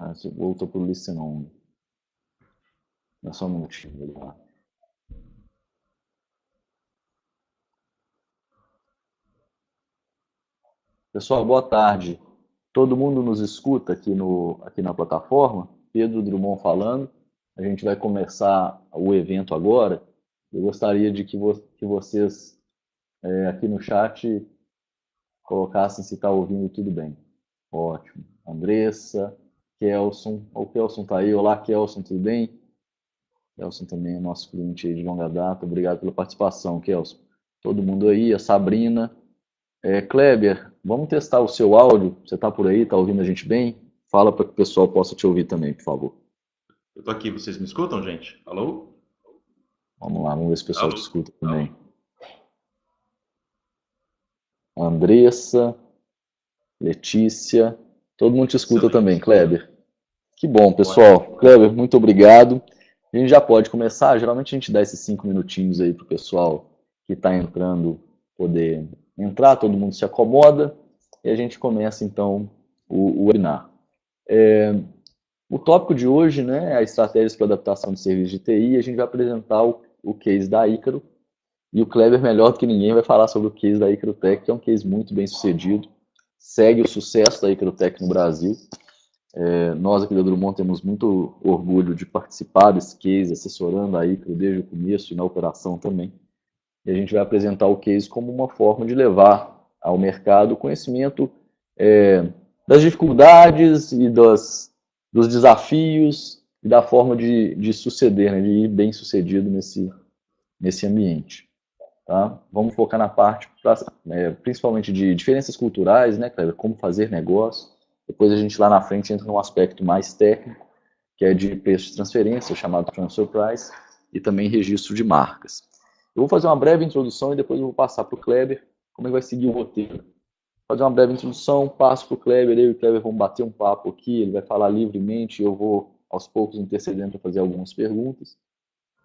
Ah, você voltou para o Listen Only. É só um minutinho lá. Pessoal, boa tarde. Todo mundo nos escuta aqui, aqui na plataforma? Pedro Drummond falando. A gente vai começar o evento agora. Eu gostaria de que vocês aqui no chat colocassem se está ouvindo tudo bem. Ótimo. Andressa, Kelson. O Kelson está aí. Olá, Kelson, tudo bem? Kelson também é nosso cliente aí de longa data. Obrigado pela participação, Kelson. Todo mundo aí, a Sabrina. Kleber, vamos testar o seu áudio. Você está por aí? Está ouvindo a gente bem? Fala para que o pessoal possa te ouvir também, por favor. Eu tô aqui, vocês me escutam, gente? Alô? Vamos lá, vamos ver se o pessoal te Alô? escuta também. Andressa, Letícia, todo mundo te escuta também, Excelente. Kleber. Que bom, Ótimo. pessoal. Kleber, muito obrigado. A gente já pode começar. Geralmente a gente dá esses 5 minutinhos aí para o pessoal que está entrando poder entrar, todo mundo se acomoda e a gente começa então o webinar. O tópico de hoje, né, é a estratégias para adaptação de serviços de TI. A gente vai apresentar o case da Ícaro e o Kleber, melhor do que ninguém, vai falar sobre o case da Icrotech, que é um case muito bem sucedido, segue o sucesso da Icrotech no Brasil. Nós aqui da Drummond temos muito orgulho de participar desse case, assessorando a Icro desde o começo e na operação também. E a gente vai apresentar o case como uma forma de levar ao mercado o conhecimento das dificuldades e dos desafios e da forma de suceder, né, de ir bem sucedido nesse ambiente. Tá? Vamos focar na parte, principalmente de diferenças culturais, né, Cleber? Como fazer negócio. Depois a gente lá na frente entra num aspecto mais técnico, que é de preço de transferência, chamado Transfer Price, e também registro de marcas. Eu vou fazer uma breve introdução e depois eu vou passar para o Kleber como é que vai seguir o roteiro. Fazer uma breve introdução, passo para o Kleber, eu e o Kleber vamos bater um papo aqui, ele vai falar livremente, eu vou aos poucos intercedendo para fazer algumas perguntas.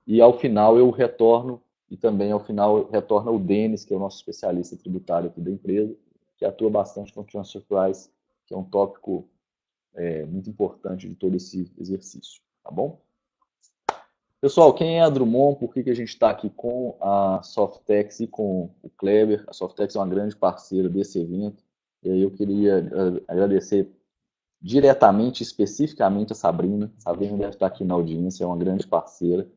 E ao final eu retorno, e também ao final retorna o Denis, que é o nosso especialista tributário aqui da empresa, que atua bastante com Transfer Price, que é um tópico muito importante de todo esse exercício, tá bom? Pessoal, quem é a Drummond? Por que a gente está aqui com a Softex e com o Kleber? A Softex é uma grande parceira desse evento, e aí eu queria agradecer diretamente, especificamente a Sabrina. Sabrina deve estar aqui na audiência, é uma grande parceira.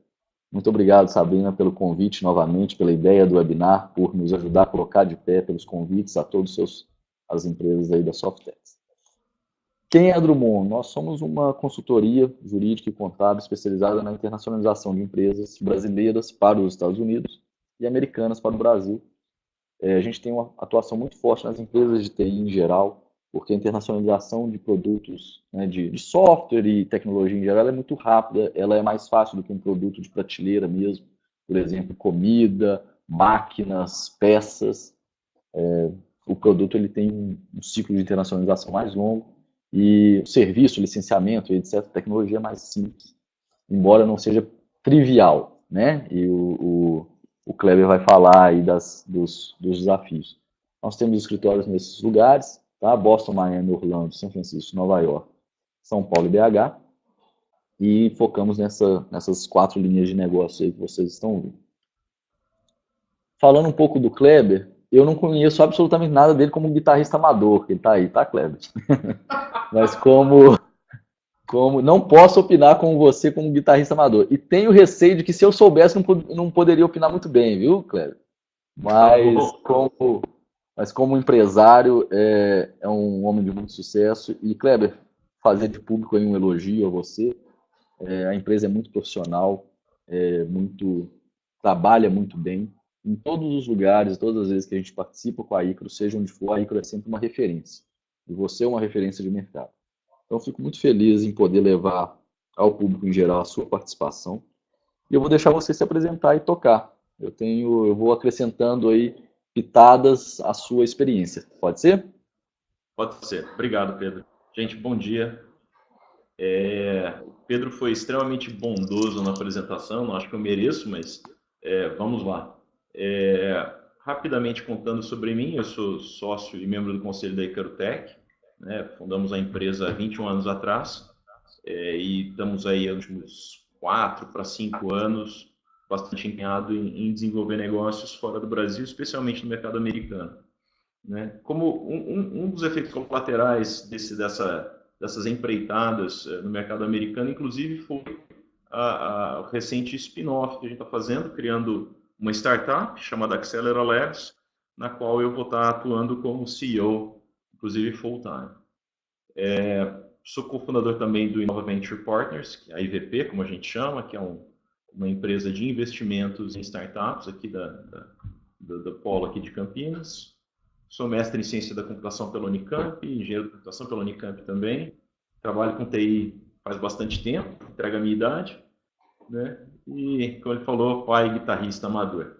Muito obrigado, Sabrina, pelo convite novamente, pela ideia do webinar, por nos ajudar a colocar de pé, pelos convites a todas as empresas aí da Softex. Quem é a Drummond? Nós somos uma consultoria jurídica e contábil especializada na internacionalização de empresas brasileiras para os Estados Unidos e americanas para o Brasil. A gente tem uma atuação muito forte nas empresas de TI em geral, porque a internacionalização de produtos, né, de software e tecnologia em geral é muito rápida, ela é mais fácil do que um produto de prateleira mesmo, por exemplo, comida, máquinas, peças. O produto ele tem um ciclo de internacionalização mais longo e o serviço, licenciamento e etc., tecnologia é mais simples, embora não seja trivial, né? E o Kleber vai falar aí dos desafios. Nós temos escritórios nesses lugares, tá? Boston, Miami, Orlando, São Francisco, Nova York, São Paulo e BH, e focamos nessas 4 linhas de negócio aí que vocês estão vendo. Falando um pouco do Kleber, eu não conheço absolutamente nada dele como guitarrista amador, que ele tá aí, tá, Kleber? Mas como não posso opinar com você como guitarrista amador. E tenho receio de que se eu soubesse, não poderia opinar muito bem, viu, Cléber? Tá Mas bom. como empresário, é um homem de muito sucesso. E, Kleber, fazer de público aí um elogio a você. A empresa é muito profissional, trabalha muito bem. Em todos os lugares, todas as vezes que a gente participa com a Icro, seja onde for, a Icro é sempre uma referência. E você é uma referência de mercado. Então, fico muito feliz em poder levar ao público em geral a sua participação. E eu vou deixar você se apresentar e tocar. Eu vou acrescentando aí pitadas à sua experiência. Pode ser? Pode ser. Obrigado, Pedro. Gente, bom dia. O Pedro foi extremamente bondoso na apresentação, não acho que eu mereço, mas vamos lá. Rapidamente contando sobre mim, eu sou sócio e membro do conselho da Icarotech, né? Fundamos a empresa há 21 anos atrás. e estamos aí nos últimos 4 para 5 anos bastante empenhado em desenvolver negócios fora do Brasil, especialmente no mercado americano. Né? Como um dos efeitos colaterais dessas empreitadas no mercado americano, inclusive, foi o recente spin-off que a gente está fazendo, criando uma startup chamada Accelera Labs, na qual eu vou estar atuando como CEO, inclusive full-time. Sou cofundador também do Innova Venture Partners, que é a IVP, como a gente chama, que é uma empresa de investimentos em startups aqui do polo aqui de Campinas. Sou mestre em ciência da computação pela Unicamp, engenheiro de computação pela Unicamp também. Trabalho com TI faz bastante tempo, entrega a minha idade, né? E, como ele falou, pai guitarrista amador.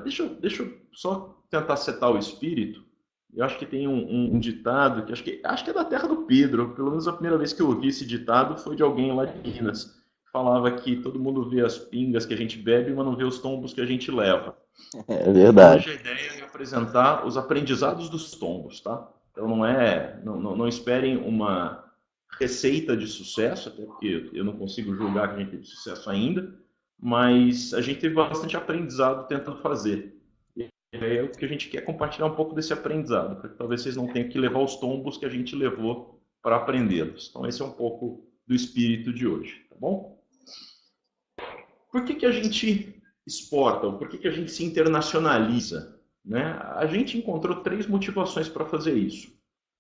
Deixa eu só tentar setar o espírito. Eu acho que tem um ditado que acho que é da terra do Pedro. Pelo menos a primeira vez que eu ouvi esse ditado foi de alguém lá de Minas. Falava que todo mundo vê as pingas que a gente bebe, mas não vê os tombos que a gente leva. É verdade. Hoje a ideia é apresentar os aprendizados dos tombos, tá? Então não esperem uma receita de sucesso, até porque eu não consigo julgar que a gente teve sucesso ainda, mas a gente teve bastante aprendizado tentando fazer. E é o que a gente quer compartilhar um pouco desse aprendizado, para que talvez vocês não tenham que levar os tombos que a gente levou para aprendê-los. Então esse é um pouco do espírito de hoje, tá bom? Por que a gente exporta, ou por que a gente se internacionaliza? Né? A gente encontrou 3 motivações para fazer isso.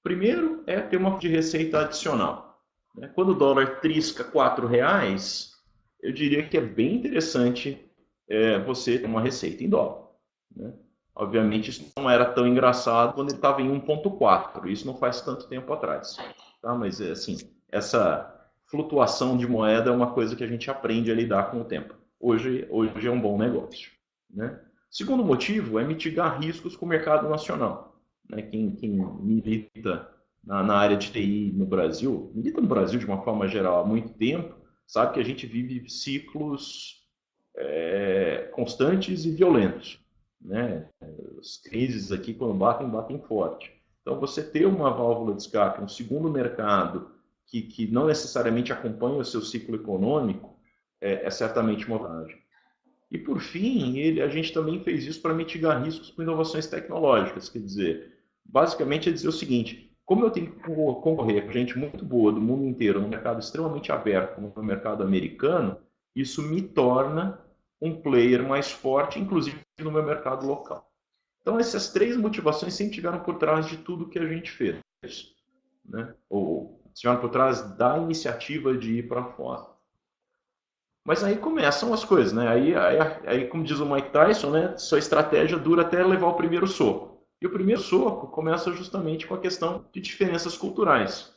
Primeiro é ter uma de receita adicional. Né? Quando o dólar trisca R$4, eu diria que é bem interessante você ter uma receita em dólar. Né? Obviamente isso não era tão engraçado quando ele estava em 1,4, isso não faz tanto tempo atrás. Tá? Mas assim, essa flutuação de moeda é uma coisa que a gente aprende a lidar com o tempo. Hoje é um bom negócio. Né? Segundo motivo é mitigar riscos com o mercado nacional. Né? Quem milita na área de TI no Brasil, milita no Brasil de uma forma geral há muito tempo, sabe que a gente vive ciclos constantes e violentos. Né? As crises aqui, quando batem forte. Então, você ter uma válvula de escape, um segundo mercado, que não necessariamente acompanha o seu ciclo econômico, é certamente uma vantagem. E, por fim, a gente também fez isso para mitigar riscos com inovações tecnológicas. Quer dizer, basicamente é dizer o seguinte, como eu tenho que concorrer com gente muito boa do mundo inteiro, num mercado extremamente aberto, como o mercado americano, isso me torna um player mais forte, inclusive no meu mercado local. Então, essas 3 motivações sempre estiveram por trás de tudo que a gente fez. Né? Ou estiveram por trás da iniciativa de ir para fora. Mas aí começam as coisas, né? Aí, como diz o Mike Tyson, né? Sua estratégia dura até levar o primeiro soco. E o primeiro soco começa justamente com a questão de diferenças culturais.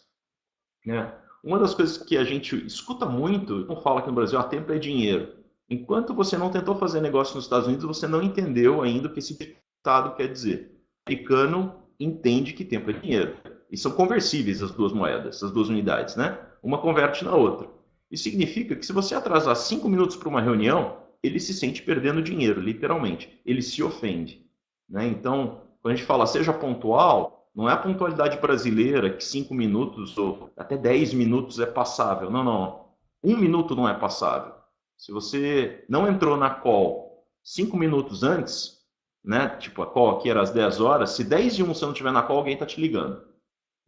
Né? Uma das coisas que a gente escuta muito, não fala aqui no Brasil, tempo é dinheiro. Enquanto você não tentou fazer negócio nos Estados Unidos, você não entendeu ainda o que esse ditado quer dizer. O americano entende que tempo é dinheiro. E são conversíveis as duas moedas, as duas unidades, né? Uma converte na outra. Isso significa que se você atrasar 5 minutos para uma reunião, ele se sente perdendo dinheiro, literalmente. Ele se ofende. Né? Então, quando a gente fala seja pontual, não é a pontualidade brasileira que 5 minutos ou até 10 minutos é passável. Não. 1 minuto não é passável. Se você não entrou na call 5 minutos antes, né? Tipo a call aqui era às 10 horas, se 10:01 você não estiver na call, alguém está te ligando.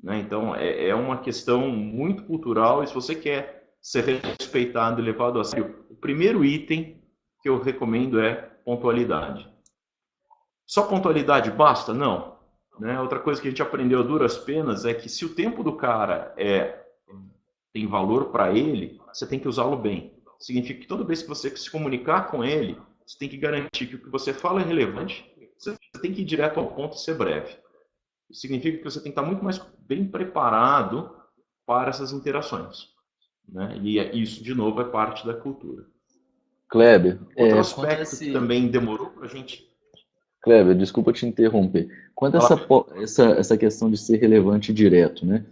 Né? Então, é uma questão muito cultural e se você quer ser respeitado e levado a sério, o primeiro item que eu recomendo é pontualidade. Só pontualidade basta? Não. Né? Outra coisa que a gente aprendeu a duras penas é que se o tempo do cara tem valor para ele, você tem que usá-lo bem. Significa que toda vez que você se comunicar com ele, você tem que garantir que o que você fala é relevante, você tem que ir direto ao ponto e ser breve. Isso significa que você tem que estar muito mais bem preparado para essas interações. Né? E isso, de novo, é parte da cultura. Kleber, outro aspecto que também demorou para a gente... Kleber, desculpa te interromper. Quanto a essa questão de ser relevante e direto, né?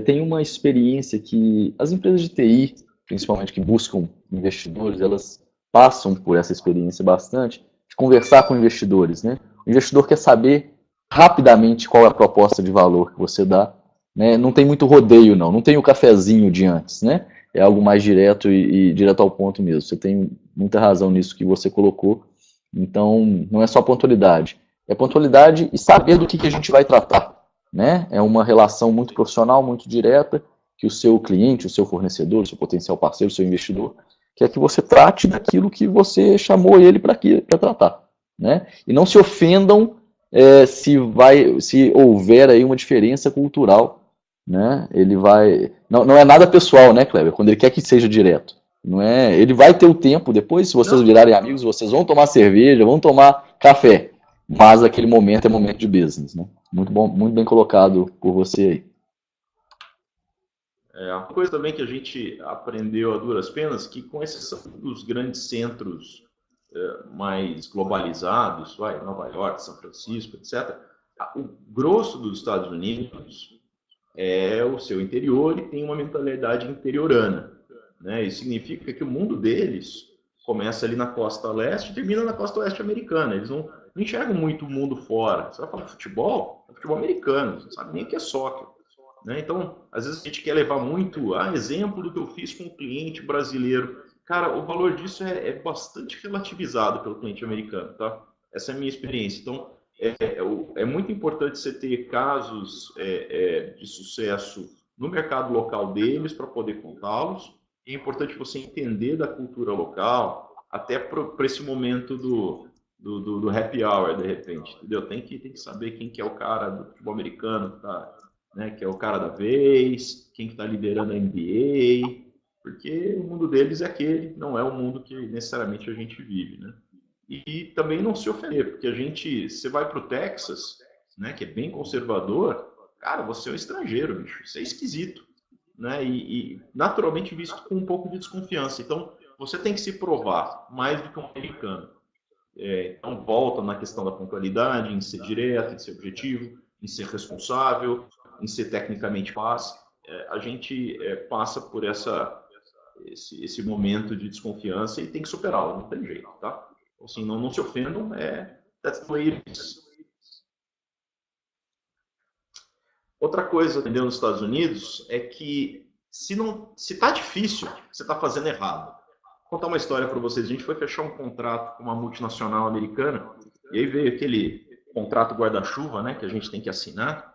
Tem uma experiência que as empresas de TI, principalmente que buscam investidores, elas passam por essa experiência bastante, de conversar com investidores, né? O investidor quer saber rapidamente qual é a proposta de valor que você dá né? Não tem muito rodeio, não tem o cafezinho de antes, né? É algo mais direto e direto ao ponto mesmo. Você tem muita razão nisso que você colocou. Então, não é só pontualidade. É pontualidade e saber do que a gente vai tratar, né? É uma relação muito profissional, muito direta, que o seu cliente, o seu fornecedor, o seu potencial parceiro, o seu investidor, quer que você trate daquilo que você chamou ele para tratar, né? E não se ofendam se houver aí uma diferença cultural, né? Ele vai, não é nada pessoal, né, Kleber? Quando ele quer que seja direto, não é? Ele vai ter o tempo depois, se vocês Não, virarem amigos, vocês vão tomar cerveja, vão tomar café, mas aquele momento é momento de business, né? Muito bom, muito bem colocado por você aí. uma coisa também que a gente aprendeu a duras penas, que com exceção dos grandes centros mais globalizados, Nova York, São Francisco, etc., o grosso dos Estados Unidos é o seu interior e tem uma mentalidade interiorana, né? Isso significa que o mundo deles começa ali na costa leste e termina na costa oeste americana. Eles não enxergam muito o mundo fora. Você vai falar de futebol? É futebol americano, você não sabe nem o que é soccer. Né? Então, às vezes a gente quer levar muito exemplo do que eu fiz com um cliente brasileiro. Cara, o valor disso é bastante relativizado pelo cliente americano, tá? Essa é a minha experiência. Então, é muito importante você ter casos de sucesso no mercado local deles para poder contá-los. É importante você entender da cultura local, até para esse momento do happy hour, de repente, entendeu? Tem que saber quem que é o cara do futebol americano, tá, né, que é o cara da vez, quem que está liderando a NBA, porque o mundo deles é aquele, não é o mundo que necessariamente a gente vive, né? E também não se ofender, porque você vai para o Texas, né, que é bem conservador, cara, você é um estrangeiro, bicho, você é esquisito, né, e naturalmente visto com um pouco de desconfiança. Então, você tem que se provar mais do que um americano. Então, volta na questão da pontualidade, em ser direto, em ser objetivo, em ser responsável, em ser tecnicamente capaz. A gente passa por esse momento de desconfiança e tem que superá-lo, não tem jeito, tá? Assim, não se ofendam, that's the way it is. Outra coisa, entendeu, nos Estados Unidos é que se tá difícil, você tá fazendo errado. Vou contar uma história para vocês. A gente foi fechar um contrato com uma multinacional americana e aí veio aquele contrato guarda-chuva, né, que a gente tem que assinar.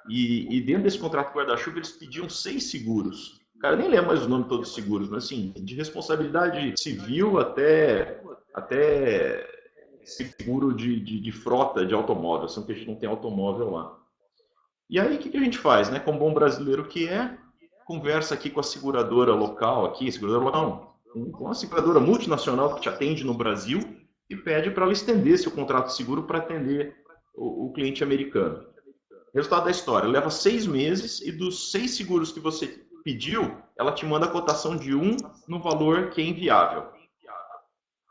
E dentro desse contrato guarda-chuva eles pediam 6 seguros. Cara, eu nem lembro mais o nome de todos os seguros, mas assim, de responsabilidade civil até seguro de frota de automóvel, sendo que a gente não tem automóvel lá. E aí, o que a gente faz, né? Como bom brasileiro que conversa aqui com a seguradora local, seguradora local não, com a seguradora multinacional que te atende no Brasil e pede para ela estender seu contrato de seguro para atender o cliente americano. Resultado da história, leva 6 meses e dos 6 seguros que você pediu, ela te manda a cotação de um no valor que é inviável.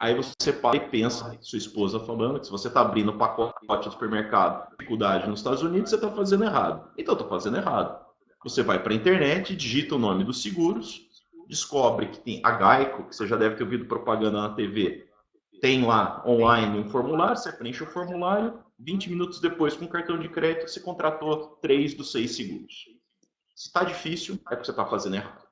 Aí você para e pensa, sua esposa falando, que se você está abrindo pacote de supermercado, dificuldade nos Estados Unidos, você está fazendo errado. Então, estou fazendo errado. Você vai para a internet, digita o nome dos seguros, descobre que tem a Geico, que você já deve ter ouvido propaganda na TV, tem lá online um formulário, você preenche o formulário, 20 minutos depois, com cartão de crédito, você contratou 3 dos 6 seguros. Se está difícil, é porque você está fazendo errado.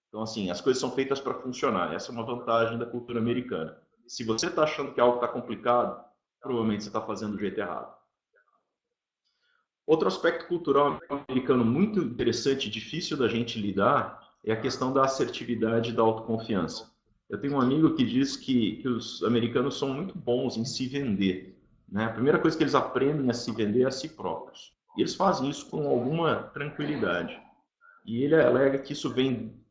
Então, assim, as coisas são feitas para funcionar. Essa é uma vantagem da cultura americana. Se você está achando que algo está complicado, provavelmente você está fazendo do jeito errado. Outro aspecto cultural americano muito interessante e difícil da gente lidar é a questão da assertividade e da autoconfiança. Eu tenho um amigo que diz que os americanos são muito bons em se vender. Né? A primeira coisa que eles aprendem a se vender é a si próprios. E eles fazem isso com alguma tranquilidade. E ele alega que isso vem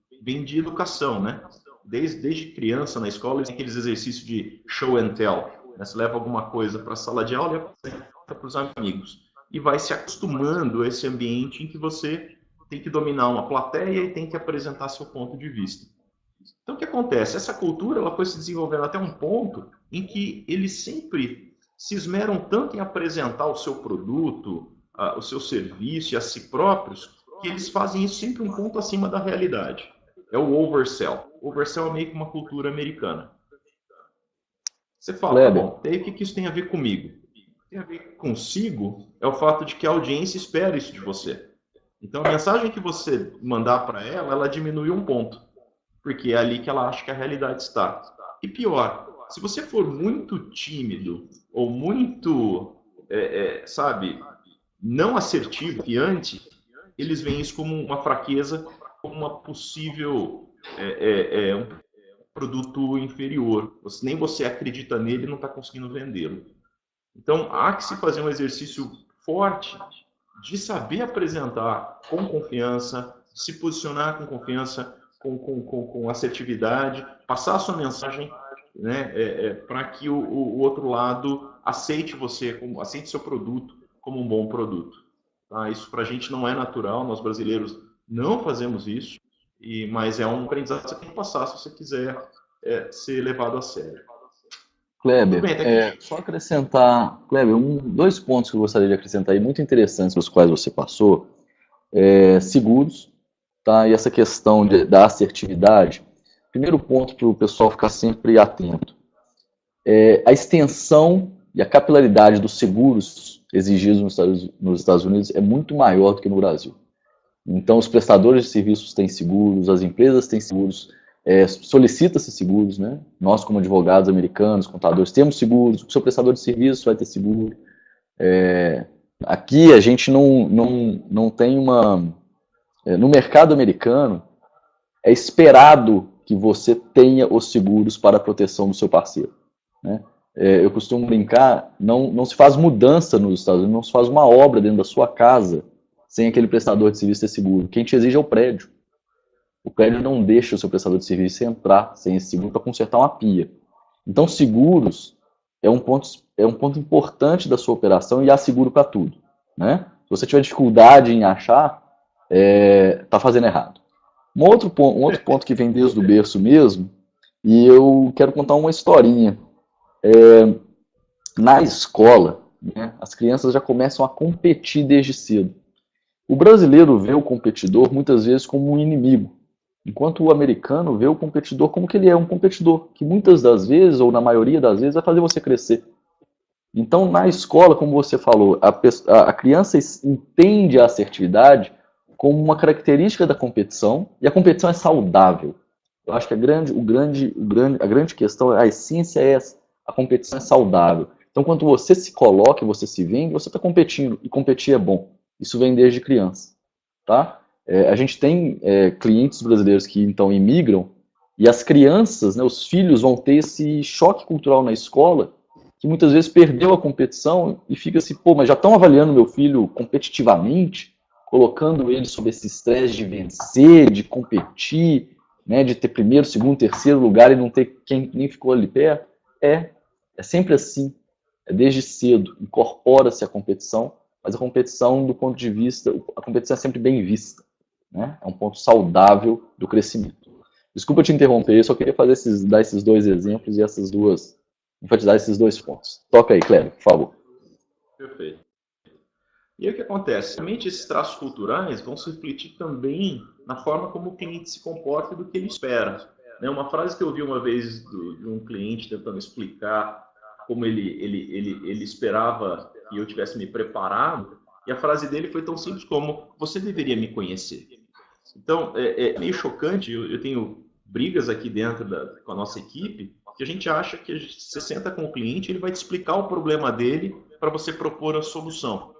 de educação, né? Desde criança, na escola, eles têm aqueles exercícios de show and tell. Né? Você leva alguma coisa para a sala de aula e apresenta para os amigos. E vai se acostumando a esse ambiente em que você tem que dominar uma plateia e tem que apresentar seu ponto de vista. Então, o que acontece? Essa cultura ela foi se desenvolvendo até um ponto em que eles sempre se esmeram tanto em apresentar o seu produto, o seu serviço e a si próprios, que eles fazem isso sempre um ponto acima da realidade. É o oversell. Oversell é meio que uma cultura americana. Você fala, tá bom, e aí o que isso tem a ver comigo? Tem a ver consigo é o fato de que a audiência espera isso de você. Então, a mensagem que você mandar para ela, ela diminui um ponto, porque é ali que ela acha que a realidade está. E pior, se você for muito tímido ou muito, sabe, não assertivo, confiante, eles veem isso como uma fraqueza, como uma possível um produto inferior. Nem você acredita nele e não está conseguindo vendê-lo. Então, há que se fazer um exercício forte de saber apresentar com confiança, se posicionar com confiança, com assertividade, passar a sua mensagem, né, para que o outro lado aceite você, aceite seu produto como um bom produto. Tá? Isso para a gente não é natural, nós brasileiros não fazemos isso, mas é um aprendizado que você tem que passar se você quiser ser levado a sério. Tudo Kleber, bem, até que... só acrescentar, Kleber, dois pontos que eu gostaria de acrescentar aí, muito interessantes, os quais você passou, seguros, tá? E essa questão da assertividade. Primeiro ponto para o pessoal ficar sempre atento. A extensão e a capilaridade dos seguros exigidos nos Estados Unidos é muito maior do que no Brasil. Então, os prestadores de serviços têm seguros, as empresas têm seguros, solicita-se seguros, né? Nós, como advogados americanos, contadores, temos seguros, o seu prestador de serviços vai ter seguro. Aqui a gente não tem uma... no mercado americano, é esperado que você tenha os seguros para a proteção do seu parceiro, né? Eu costumo brincar, não se faz mudança nos Estados Unidos, não se faz uma obra dentro da sua casa sem aquele prestador de serviço ter seguro. Quem te exige é o prédio. O prédio não deixa o seu prestador de serviço entrar sem esse seguro para consertar uma pia. Então, seguros é um ponto importante da sua operação e há seguro para tudo, né? Se você tiver dificuldade em achar, está fazendo errado. Um outro ponto que vem desde o berço mesmo, e eu quero contar uma historinha. Na escola, né, as crianças já começam a competir desde cedo. O brasileiro vê o competidor muitas vezes como um inimigo, enquanto o americano vê o competidor como que ele é um competidor, que muitas das vezes, ou na maioria das vezes, vai fazer você crescer. Então, na escola, como você falou, a criança entende a assertividade como uma característica da competição, e a competição é saudável. Eu acho que a grande questão, a essência é essa, a competição é saudável. Então, quando você se coloca, você se vende, você está competindo, e competir é bom. Isso vem desde criança, tá? A gente tem clientes brasileiros que, então, imigram, e as crianças, né, os filhos vão ter esse choque cultural na escola, que muitas vezes perdeu a competição e fica assim, pô, mas já estão avaliando meu filho competitivamente, colocando ele sob esse estresse de vencer, de competir, né, de ter primeiro, segundo, terceiro lugar e não ter quem nem ficou ali perto. É sempre assim, desde cedo, incorpora-se a competição, mas a competição, do ponto de vista, a competição é sempre bem vista, né? É um ponto saudável do crescimento. Desculpa te interromper, eu só queria dar esses dois exemplos e enfatizar esses dois pontos. Toca aí, Cléber, por favor. Perfeito. E aí o que acontece? Realmente esses traços culturais vão se refletir também na forma como o cliente se comporta e do que ele espera. Uma frase que eu ouvi uma vez de um cliente tentando explicar como ele esperava que eu tivesse me preparado, e a frase dele foi tão simples como: você deveria me conhecer. Então, é meio chocante, eu tenho brigas aqui dentro com a nossa equipe, que a gente acha que você senta com o cliente, ele vai te explicar o problema dele para você propor a solução.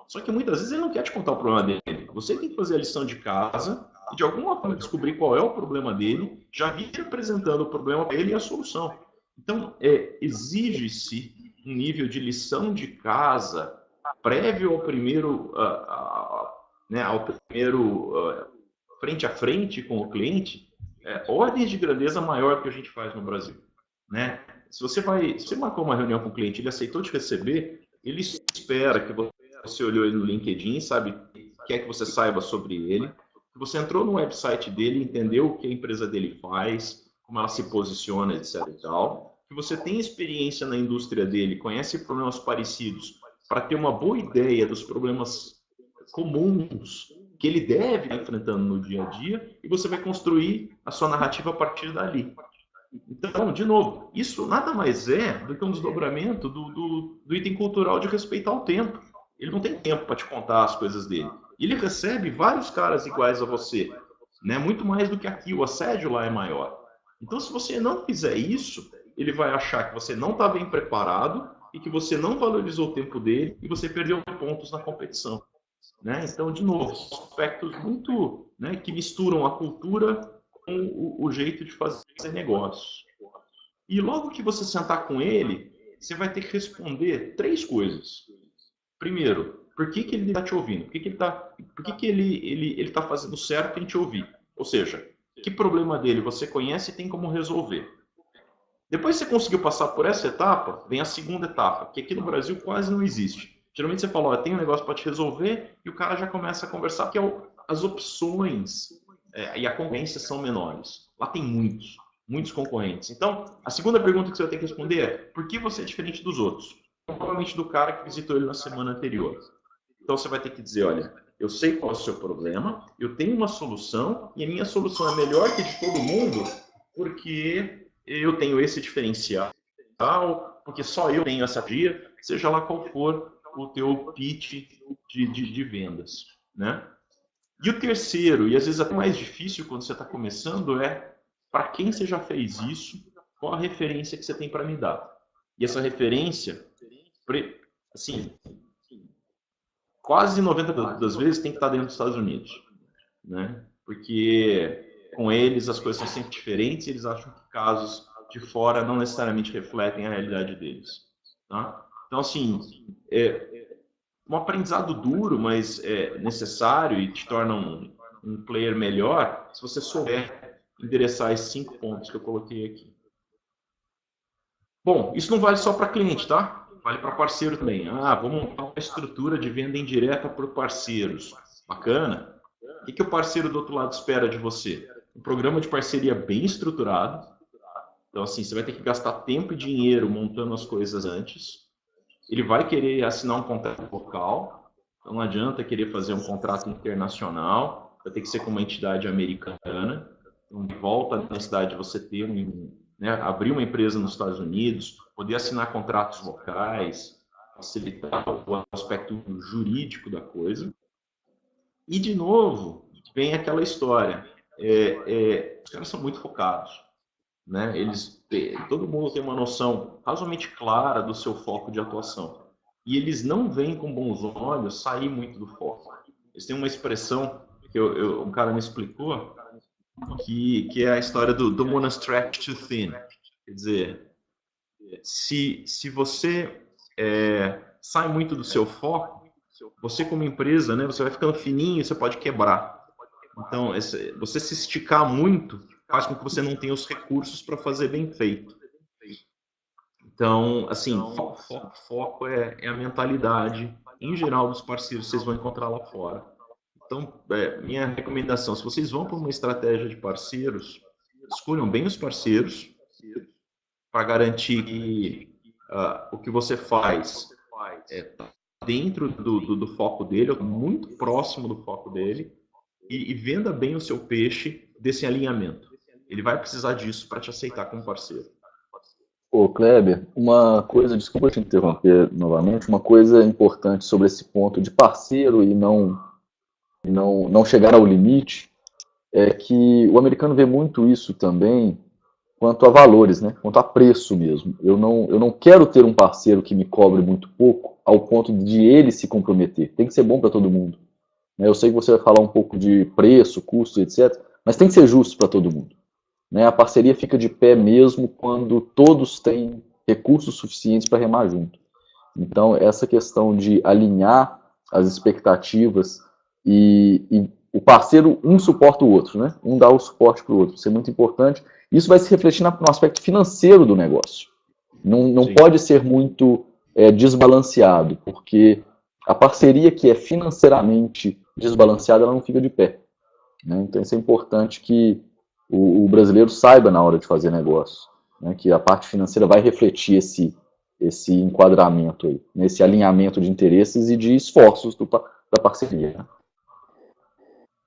Só que muitas vezes ele não quer te contar o problema dele. Você tem que fazer a lição de casa e, de alguma forma, descobrir qual é o problema dele, já vir apresentando o problema para ele e a solução. Então, exige-se um nível de lição de casa prévio ao primeiro, frente a frente com o cliente, ordens de grandeza maior do que a gente faz no Brasil, né? Se você marcou uma reunião com o cliente, ele aceitou te receber, ele espera que você olhou ele no LinkedIn, quer que você saiba sobre ele, que você entrou no website dele, entendeu o que a empresa dele faz, como ela se posiciona, etc. e tal, que você tem experiência na indústria dele, conhece problemas parecidos, para ter uma boa ideia dos problemas comuns que ele deve estar enfrentando no dia a dia, e você vai construir a sua narrativa a partir dali. Então, de novo, isso nada mais é do que um desdobramento do item cultural de respeitar o tempo. Ele não tem tempo para te contar as coisas dele. E ele recebe vários caras iguais a você, né? Muito mais do que aqui, o assédio lá é maior. Então, se você não fizer isso, ele vai achar que você não está bem preparado e que você não valorizou o tempo dele e você perdeu pontos na competição. Né? Então, de novo, aspectos muito, né, que misturam a cultura com o jeito de fazer negócio. E logo que você sentar com ele, você vai ter que responder 3 coisas. Primeiro, por que ele está te ouvindo? Por que ele tá fazendo certo em te ouvir? Ou seja, que problema dele você conhece e tem como resolver? Depois que você conseguiu passar por essa etapa, vem a segunda etapa, que aqui no Brasil quase não existe. Geralmente você fala, ó, tem um negócio para te resolver, e o cara já começa a conversar, porque as opções e a concorrência são menores. Lá tem muitos concorrentes. Então, a segunda pergunta que você vai ter que responder é, por que você é diferente dos outros? Provavelmente do cara que visitou ele na semana anterior. Então você vai ter que dizer, olha, eu sei qual é o seu problema, eu tenho uma solução, e a minha solução é melhor que a de todo mundo, porque eu tenho esse diferencial, porque só eu tenho essa dia, seja lá qual for o teu pitch de vendas, né? E o terceiro, e às vezes até mais difícil quando você está começando, é para quem você já fez isso, qual a referência que você tem para me dar? E essa referência, assim, quase 90% das vezes tem que estar dentro dos Estados Unidos, né? Porque com eles as coisas são sempre diferentes e eles acham que casos de fora não necessariamente refletem a realidade deles, tá? Então, assim, um aprendizado duro, mas necessário e te torna um player melhor se você souber endereçar esses 5 pontos que eu coloquei aqui. Bom, isso não vale só para cliente, tá? Vale para parceiro também. Vamos montar uma estrutura de venda indireta por parceiros. Bacana. O que o parceiro do outro lado espera de você? Um programa de parceria bem estruturado. Então, assim, você vai ter que gastar tempo e dinheiro montando as coisas antes. Ele vai querer assinar um contrato local. Então, não adianta querer fazer um contrato internacional. Vai ter que ser com uma entidade americana. Então, de volta à necessidade de você ter abrir uma empresa nos Estados Unidos, poder assinar contratos locais, facilitar o aspecto jurídico da coisa. E, de novo, vem aquela história. Os caras são muito focados. Né? Todo mundo tem uma noção razoavelmente clara do seu foco de atuação. E eles não veem com bons olhos sair muito do foco. Eles têm uma expressão que um cara me explicou, que é a história do don't wanna stretch too thin. Quer dizer, se você sai muito do seu foco, você como empresa, né, você vai ficando fininho e você pode quebrar. Então, você se esticar muito faz com que você não tenha os recursos para fazer bem feito. Então, assim, foco é a mentalidade, em geral, dos parceiros que vocês vão encontrar lá fora. Então, minha recomendação, se vocês vão para uma estratégia de parceiros, escolham bem os parceiros para garantir que o que você faz está dentro do foco dele, muito próximo do foco dele, e venda bem o seu peixe desse alinhamento. Ele vai precisar disso para te aceitar como parceiro. Ô, Kleber, uma coisa, desculpa te interromper novamente, uma coisa importante sobre esse ponto de parceiro e não chegar ao limite, é que o americano vê muito isso também quanto a valores, né? Quanto a preço mesmo. Eu não quero ter um parceiro que me cobre muito pouco ao ponto de ele se comprometer. Tem que ser bom para todo mundo. Eu sei que você vai falar um pouco de preço, custo, etc., mas tem que ser justo para todo mundo. A parceria fica de pé mesmo quando todos têm recursos suficientes para remar junto. Então, essa questão de alinhar as expectativas e o parceiro, um suporta o outro, né? Um dá o suporte para o outro. Isso é muito importante. Isso vai se refletir no aspecto financeiro do negócio. Não pode ser muito desbalanceado, porque a parceria que é financeiramente desbalanceada, ela não fica de pé. Né? Então, isso é importante que o brasileiro saiba na hora de fazer negócio, né? Que a parte financeira vai refletir esse enquadramento aí, nesse alinhamento de interesses e de esforços da parceria. Né?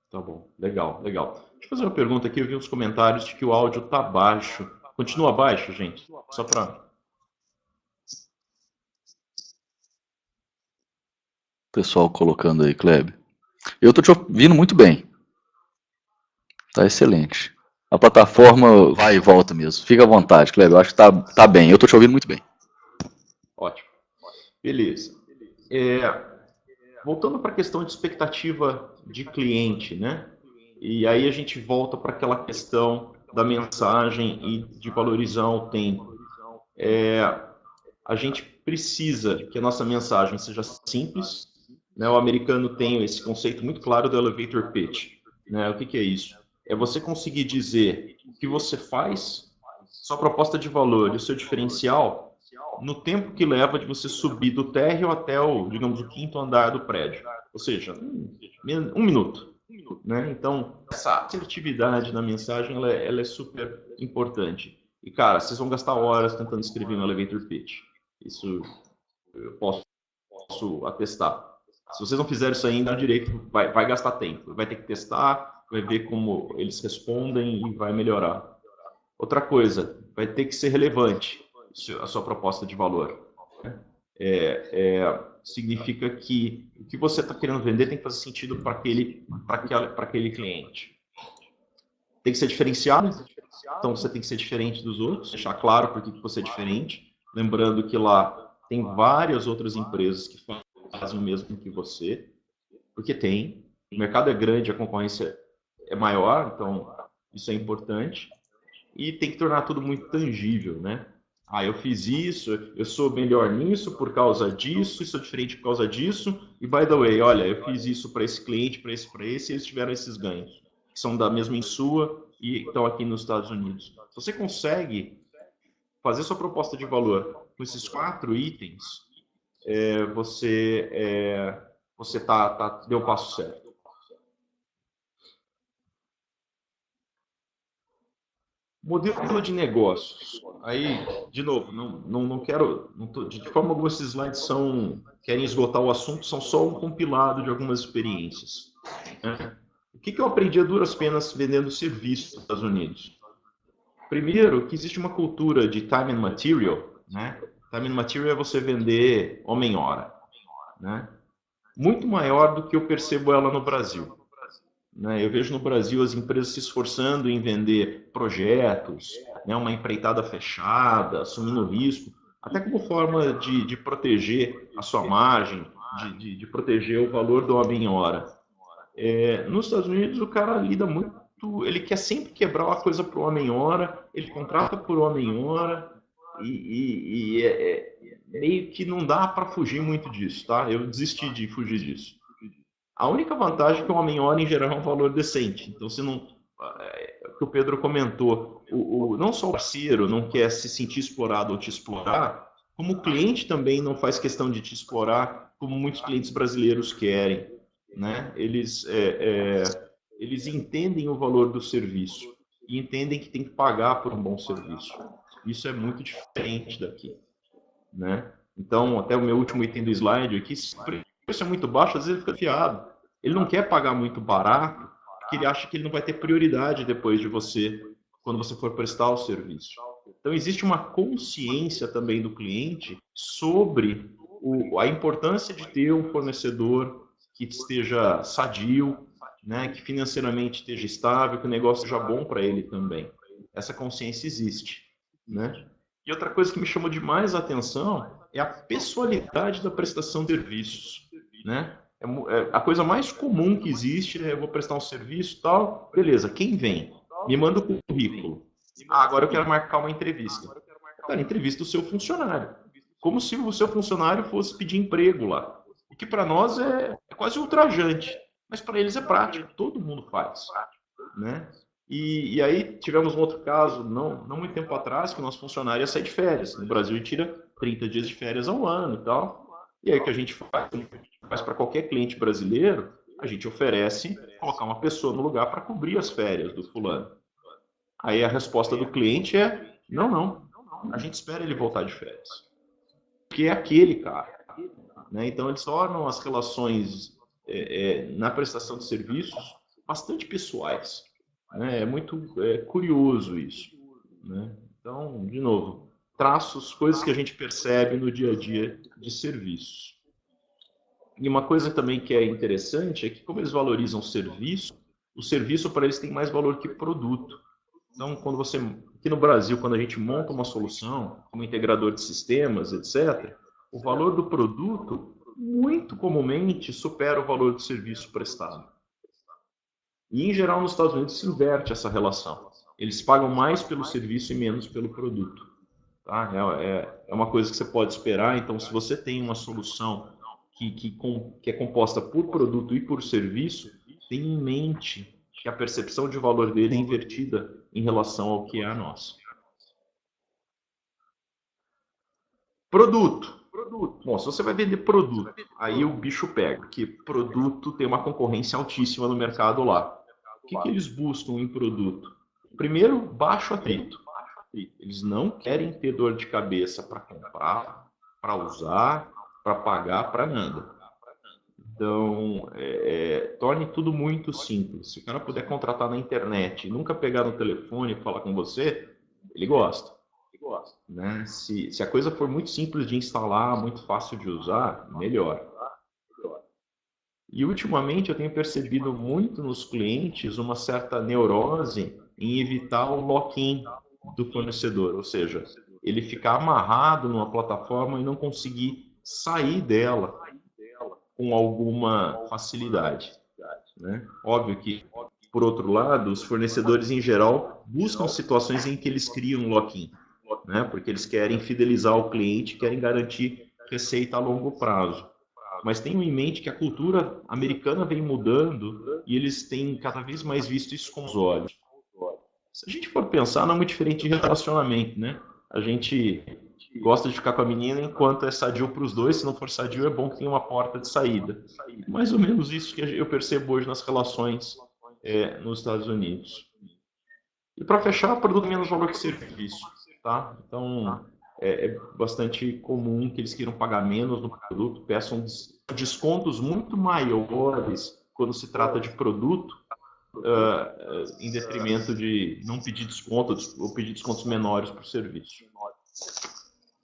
Tá bom, legal. Deixa eu fazer uma pergunta aqui, eu vi uns comentários de que o áudio tá baixo. Continua baixo, gente? Só para... Pessoal colocando aí, Kleber. Eu estou te ouvindo muito bem. Tá excelente. A plataforma vai e volta mesmo. Fica à vontade, Kleber. Eu acho que tá bem. Eu estou te ouvindo muito bem. Ótimo. Beleza. Voltando para a questão de expectativa de cliente, né? E aí a gente volta para aquela questão da mensagem e de valorizar o tempo. A gente precisa que a nossa mensagem seja simples, né? O americano tem esse conceito muito claro do elevator pitch, né? O que é isso? É você conseguir dizer o que você faz, sua proposta de valor e o seu diferencial no tempo que leva de você subir do térreo até o, digamos, o quinto andar do prédio. Ou seja, um minuto. Né? Então, essa assertividade na mensagem ela é super importante. E, cara, vocês vão gastar horas tentando escrever um elevator pitch. Isso eu posso atestar. Se vocês não fizerem isso ainda, direito vai gastar tempo. Vai ter que testar, vai ver como eles respondem e vai melhorar. Outra coisa, vai ter que ser relevante a sua proposta de valor. Significa que o que você está querendo vender tem que fazer sentido para aquele cliente. Tem que ser diferenciado, então você tem que ser diferente dos outros, deixar claro por que você é diferente. Lembrando que lá tem várias outras empresas que fazem o mesmo que você, porque tem. O mercado é grande, a concorrência é maior, então isso é importante. E tem que tornar tudo muito tangível, né? Ah, eu fiz isso, eu sou melhor nisso por causa disso, sou diferente por causa disso. E, by the way, olha, eu fiz isso para esse cliente, para esse, e eles tiveram esses ganhos, que são da mesma insua e estão aqui nos Estados Unidos. Se você consegue fazer sua proposta de valor com esses 4 itens, você deu o passo certo. Modelo de negócios. Aí, de novo, não quero. De forma alguma, esses slides querem esgotar o assunto, são só um compilado de algumas experiências. Né? O que eu aprendi a duras penas vendendo serviços nos Estados Unidos? Primeiro, que existe uma cultura de time and material. Né? Time and material é você vender homem-hora. Né? Muito maior do que eu percebo ela no Brasil. Eu vejo no Brasil as empresas se esforçando em vender projetos, uma empreitada fechada, assumindo risco, até como forma de proteger a sua margem, de proteger o valor do homem-hora. Nos Estados Unidos, o cara lida muito, ele quer sempre quebrar uma coisa para o homem-hora, ele contrata por homem-hora, meio que não dá para fugir muito disso, tá? Eu desisti de fugir disso. A única vantagem é que o homem-hora, em geral, é um valor decente. Então, se não... o que o Pedro comentou, não só o parceiro não quer se sentir explorado ou te explorar, como o cliente também não faz questão de te explorar, como muitos clientes brasileiros querem. Né? Eles entendem o valor do serviço e entendem que tem que pagar por um bom serviço. Isso é muito diferente daqui. Né? Então, até o meu último item do slide aqui, se o preço é muito baixo, às vezes ele fica fiado. Ele não quer pagar muito barato, porque ele acha que ele não vai ter prioridade depois de você, quando você for prestar o serviço. Então, existe uma consciência também do cliente sobre a importância de ter um fornecedor que esteja sadio, né, que financeiramente esteja estável, que o negócio seja bom para ele também. Essa consciência existe. Né? E outra coisa que me chamou demais a atenção é a pessoalidade da prestação de serviços. Né? A coisa mais comum que existe é: eu vou prestar um serviço e tal, beleza, quem vem? Me manda o currículo. Agora eu quero marcar uma entrevista. Cara, entrevista o seu funcionário. Como se o seu funcionário fosse pedir emprego lá. O que para nós é quase ultrajante, mas para eles é prático, todo mundo faz. Né? E aí tivemos um outro caso, não muito tempo atrás, que o nosso funcionário ia sair de férias. No Brasil, ele tira 30 dias de férias ao ano e tal. E aí o que a gente faz para qualquer cliente brasileiro, a gente oferece colocar uma pessoa no lugar para cobrir as férias do fulano. Aí a resposta do cliente é: não, a gente espera ele voltar de férias. Porque é aquele cara. Né? Então eles tornam as relações na prestação de serviços bastante pessoais. É muito curioso isso. Né? Então, de novo, traços, coisas que a gente percebe no dia a dia de serviços. E uma coisa também que é interessante é que, como eles valorizam o serviço para eles tem mais valor que produto. Então, aqui no Brasil, quando a gente monta uma solução, como integrador de sistemas, etc., o valor do produto, muito comumente, supera o valor do serviço prestado. E, em geral, nos Estados Unidos se inverte essa relação. Eles pagam mais pelo serviço e menos pelo produto. Tá? É uma coisa que você pode esperar. Então, se você tem uma solução que é composta por produto e por serviço, tenha em mente que a percepção de valor dele é invertida em relação ao que é a nossa. Produto. Bom, se você vai vender produto, aí o bicho pega, porque produto tem uma concorrência altíssima no mercado lá. O que eles buscam em produto? Primeiro, baixo atrito. Eles não querem ter dor de cabeça para comprar, para usar, para pagar, para nada. Então, torne tudo muito simples. Se o cara puder contratar na internet e nunca pegar no telefone e falar com você, ele gosta. Né? Se a coisa for muito simples de instalar, muito fácil de usar, melhor. E ultimamente eu tenho percebido muito nos clientes uma certa neurose em evitar o lock-in do fornecedor, ou seja, ele ficar amarrado numa plataforma e não conseguir sair dela com alguma facilidade. Né? Óbvio que, por outro lado, os fornecedores em geral buscam situações em que eles criam um lock-in, né? Porque eles querem fidelizar o cliente, querem garantir receita a longo prazo. Mas tenham em mente que a cultura americana vem mudando e eles têm cada vez mais visto isso com os olhos. Se a gente for pensar, não é muito diferente de relacionamento, né? A gente gosta de ficar com a menina enquanto é sadio para os dois. Se não for sadio, é bom que tenha uma porta de saída. Mais ou menos isso que eu percebo hoje nas relações nos Estados Unidos. E para fechar, produto menos valor que serviço, tá? Então, é bastante comum que eles queiram pagar menos no produto, peçam descontos muito maiores quando se trata de produto, em detrimento de não pedir descontos ou pedir descontos menores para o serviço.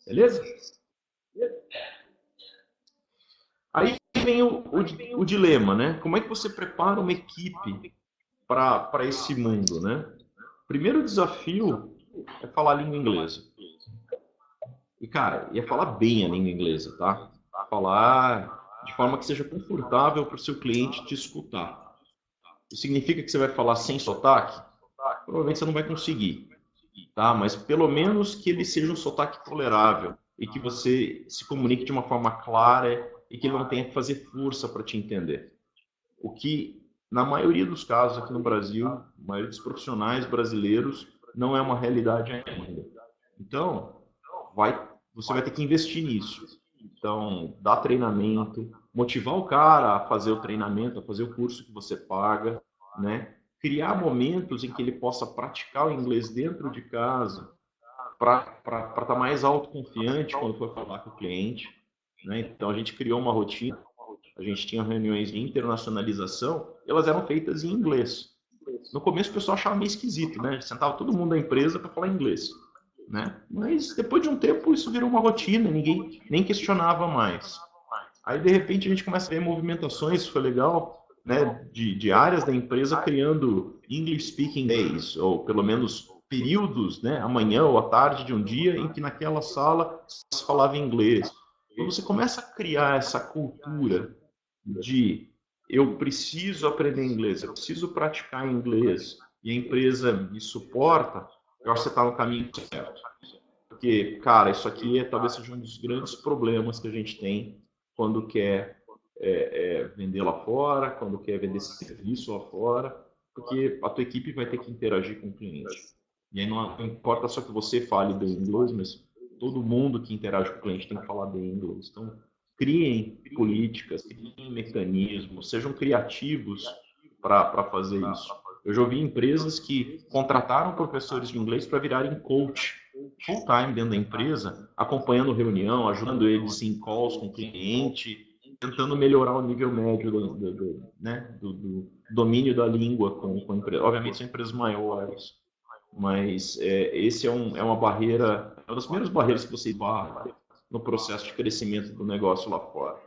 Beleza? Aí vem o dilema, né? Como é que você prepara uma equipe para esse mundo, né? Primeiro desafio é falar a língua inglesa. E, cara, é falar bem a língua inglesa, tá? Falar de forma que seja confortável para o seu cliente te escutar. Isso significa que você vai falar sem sotaque? Provavelmente você não vai conseguir, tá? Mas pelo menos que ele seja um sotaque tolerável e que você se comunique de uma forma clara e que ele não tenha que fazer força para te entender. O que, na maioria dos casos aqui no Brasil, a maioria dos profissionais brasileiros, não é uma realidade ainda. Então, você vai ter que investir nisso. Então, dar treinamento, motivar o cara a fazer o treinamento, a fazer o curso que você paga, né? Criar momentos em que ele possa praticar o inglês dentro de casa, para estar mais autoconfiante quando for falar com o cliente. Né? Então, a gente criou uma rotina, a gente tinha reuniões de internacionalização, e elas eram feitas em inglês. No começo, o pessoal achava meio esquisito, né? Sentava todo mundo da empresa para falar inglês. Né? Mas depois de um tempo isso virou uma rotina, ninguém nem questionava mais. Aí de repente a gente começa a ver movimentações, isso foi legal, né, de áreas da empresa criando English Speaking Days, ou pelo menos períodos, né, amanhã ou à tarde de um dia em que naquela sala se falava inglês. Quando você começa a criar essa cultura de eu preciso aprender inglês, eu preciso praticar inglês, e a empresa me suporta, eu acho que você está no caminho certo. Porque, cara, isso aqui talvez seja um dos grandes problemas que a gente tem quando quer vender lá fora, quando quer vender esse serviço lá fora, porque a tua equipe vai ter que interagir com o cliente. E aí não importa só que você fale bem inglês, mas todo mundo que interage com o cliente tem que falar bem inglês. Então, criem políticas, criem mecanismos, sejam criativos para fazer isso. Eu já ouvi empresas que contrataram professores de inglês para virarem coach full-time dentro da empresa, acompanhando reunião, ajudando eles em calls com o cliente, tentando melhorar o nível médio do domínio da língua com a empresa. Obviamente são empresas maiores, mas esse é uma barreira, é uma das primeiras barreiras que você barra no processo de crescimento do negócio lá fora.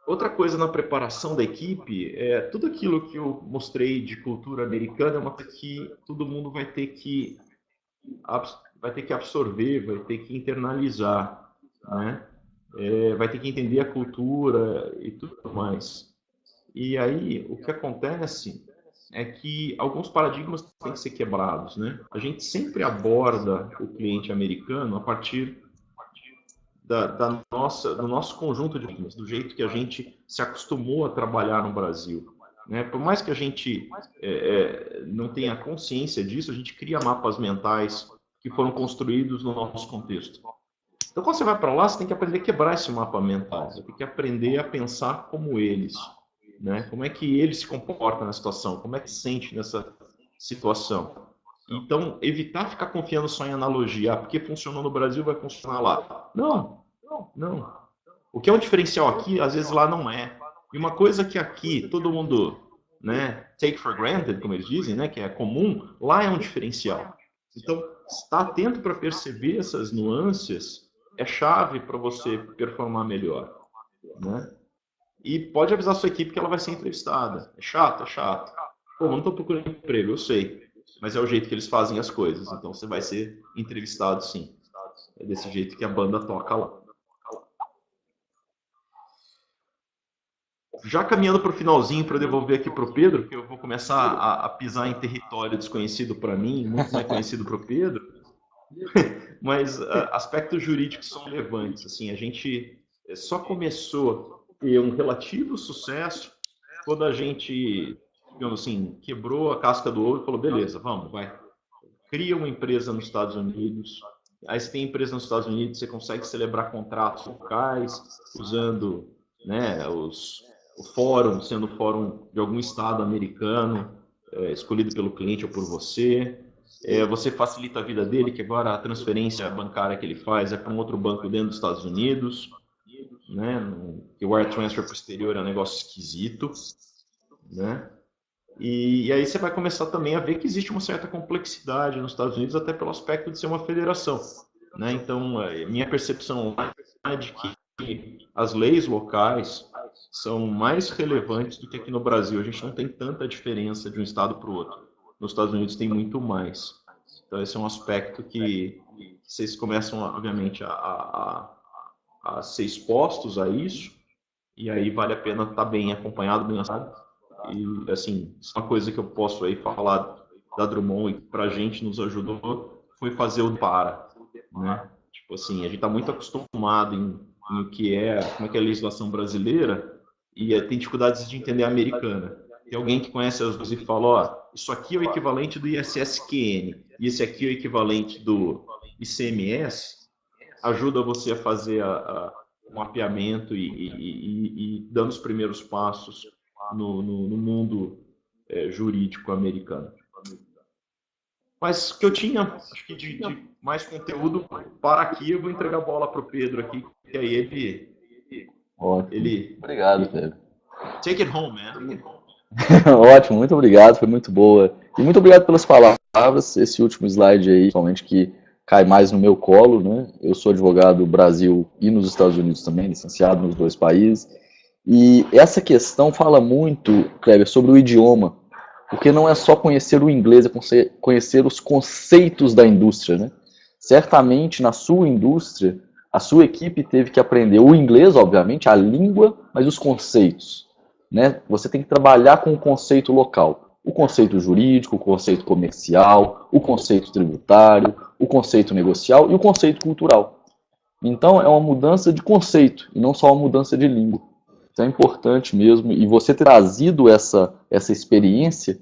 Outra coisa na preparação da equipe é tudo aquilo que eu mostrei de cultura americana, é uma coisa que todo mundo vai ter que absorver, vai ter que internalizar, né? Vai ter que entender a cultura e tudo mais. E aí, o que acontece é que alguns paradigmas têm que ser quebrados, né? A gente sempre aborda o cliente americano a partir do nosso conjunto de paradigmas, do jeito que a gente se acostumou a trabalhar no Brasil. Né? Por mais que a gente não tenha consciência disso, a gente cria mapas mentais que foram construídos no nosso contexto. Então, quando você vai para lá, você tem que aprender a quebrar esse mapa mental. Você tem que aprender a pensar como eles. Né? Como é que ele se comporta na situação? Como é que se sente nessa situação? Então, evitar ficar confiando só em analogia. Porque funcionou no Brasil, vai funcionar lá. Não. O que é um diferencial aqui, às vezes lá não é. E uma coisa que aqui todo mundo, né, take for granted, como eles dizem, né, que é comum, lá é um diferencial. Então, estar atento para perceber essas nuances é chave para você performar melhor. Né? E pode avisar a sua equipe que ela vai ser entrevistada. É chato? É chato. Pô, não estou procurando emprego, eu sei. Mas é o jeito que eles fazem as coisas. Então você vai ser entrevistado, sim. É desse jeito que a banda toca lá. Já caminhando para o finalzinho, para devolver aqui para o Pedro, que eu vou começar a pisar em território desconhecido para mim, muito mais conhecido para o Pedro. Mas aspectos jurídicos são relevantes. Assim, a gente só começou a ter um relativo sucesso quando a gente, digamos assim, quebrou a casca do ovo e falou, beleza, vamos, vai. Cria uma empresa nos Estados Unidos. Aí você tem empresa nos Estados Unidos, você consegue celebrar contratos locais, usando, né, o fórum, sendo o fórum de algum estado americano, escolhido pelo cliente ou por você. Você facilita a vida dele, que agora a transferência bancária que ele faz é para um outro banco dentro dos Estados Unidos, né? Que o wire transfer para o exterior é um negócio esquisito, né? E aí você vai começar também a ver que existe uma certa complexidade nos Estados Unidos, até pelo aspecto de ser uma federação, né? Então, minha percepção é de que as leis locais são mais relevantes do que aqui no Brasil. A gente não tem tanta diferença de um estado para o outro. Nos Estados Unidos tem muito mais. Então, esse é um aspecto que vocês começam, obviamente, a ser expostos a isso, e aí vale a pena estar bem acompanhado, bem assado. E, assim, uma coisa que eu posso aí falar da Drummond e que pra gente nos ajudou foi fazer o para, né? Tipo assim, a gente está muito acostumado em o que como é que é a legislação brasileira e tem dificuldades de entender a americana. Tem alguém que conhece as duas e fala, ó, isso aqui é o equivalente do ISSQN e esse aqui é o equivalente do ICMS, ajuda você a fazer o mapeamento e dando os primeiros passos no mundo jurídico americano. Mas o que eu tinha, acho que de mais conteúdo, para aqui, eu vou entregar a bola para o Pedro aqui, que aí ele... Obrigado, Pedro. Take it home, man. Ótimo, muito obrigado, foi muito boa. E muito obrigado pelas palavras, esse último slide aí, somente que cai mais no meu colo, né? Eu sou advogado no Brasil e nos Estados Unidos também, licenciado nos dois países. E essa questão fala muito, Kleber, sobre o idioma, porque não é só conhecer o inglês, é conhecer os conceitos da indústria, né? Certamente, na sua indústria, a sua equipe teve que aprender o inglês, obviamente, a língua, mas os conceitos, né? Você tem que trabalhar com o conceito local. O conceito jurídico, o conceito comercial, o conceito tributário, o conceito negocial e o conceito cultural. Então, é uma mudança de conceito e não só uma mudança de língua. Isso é importante mesmo. E você ter trazido essa experiência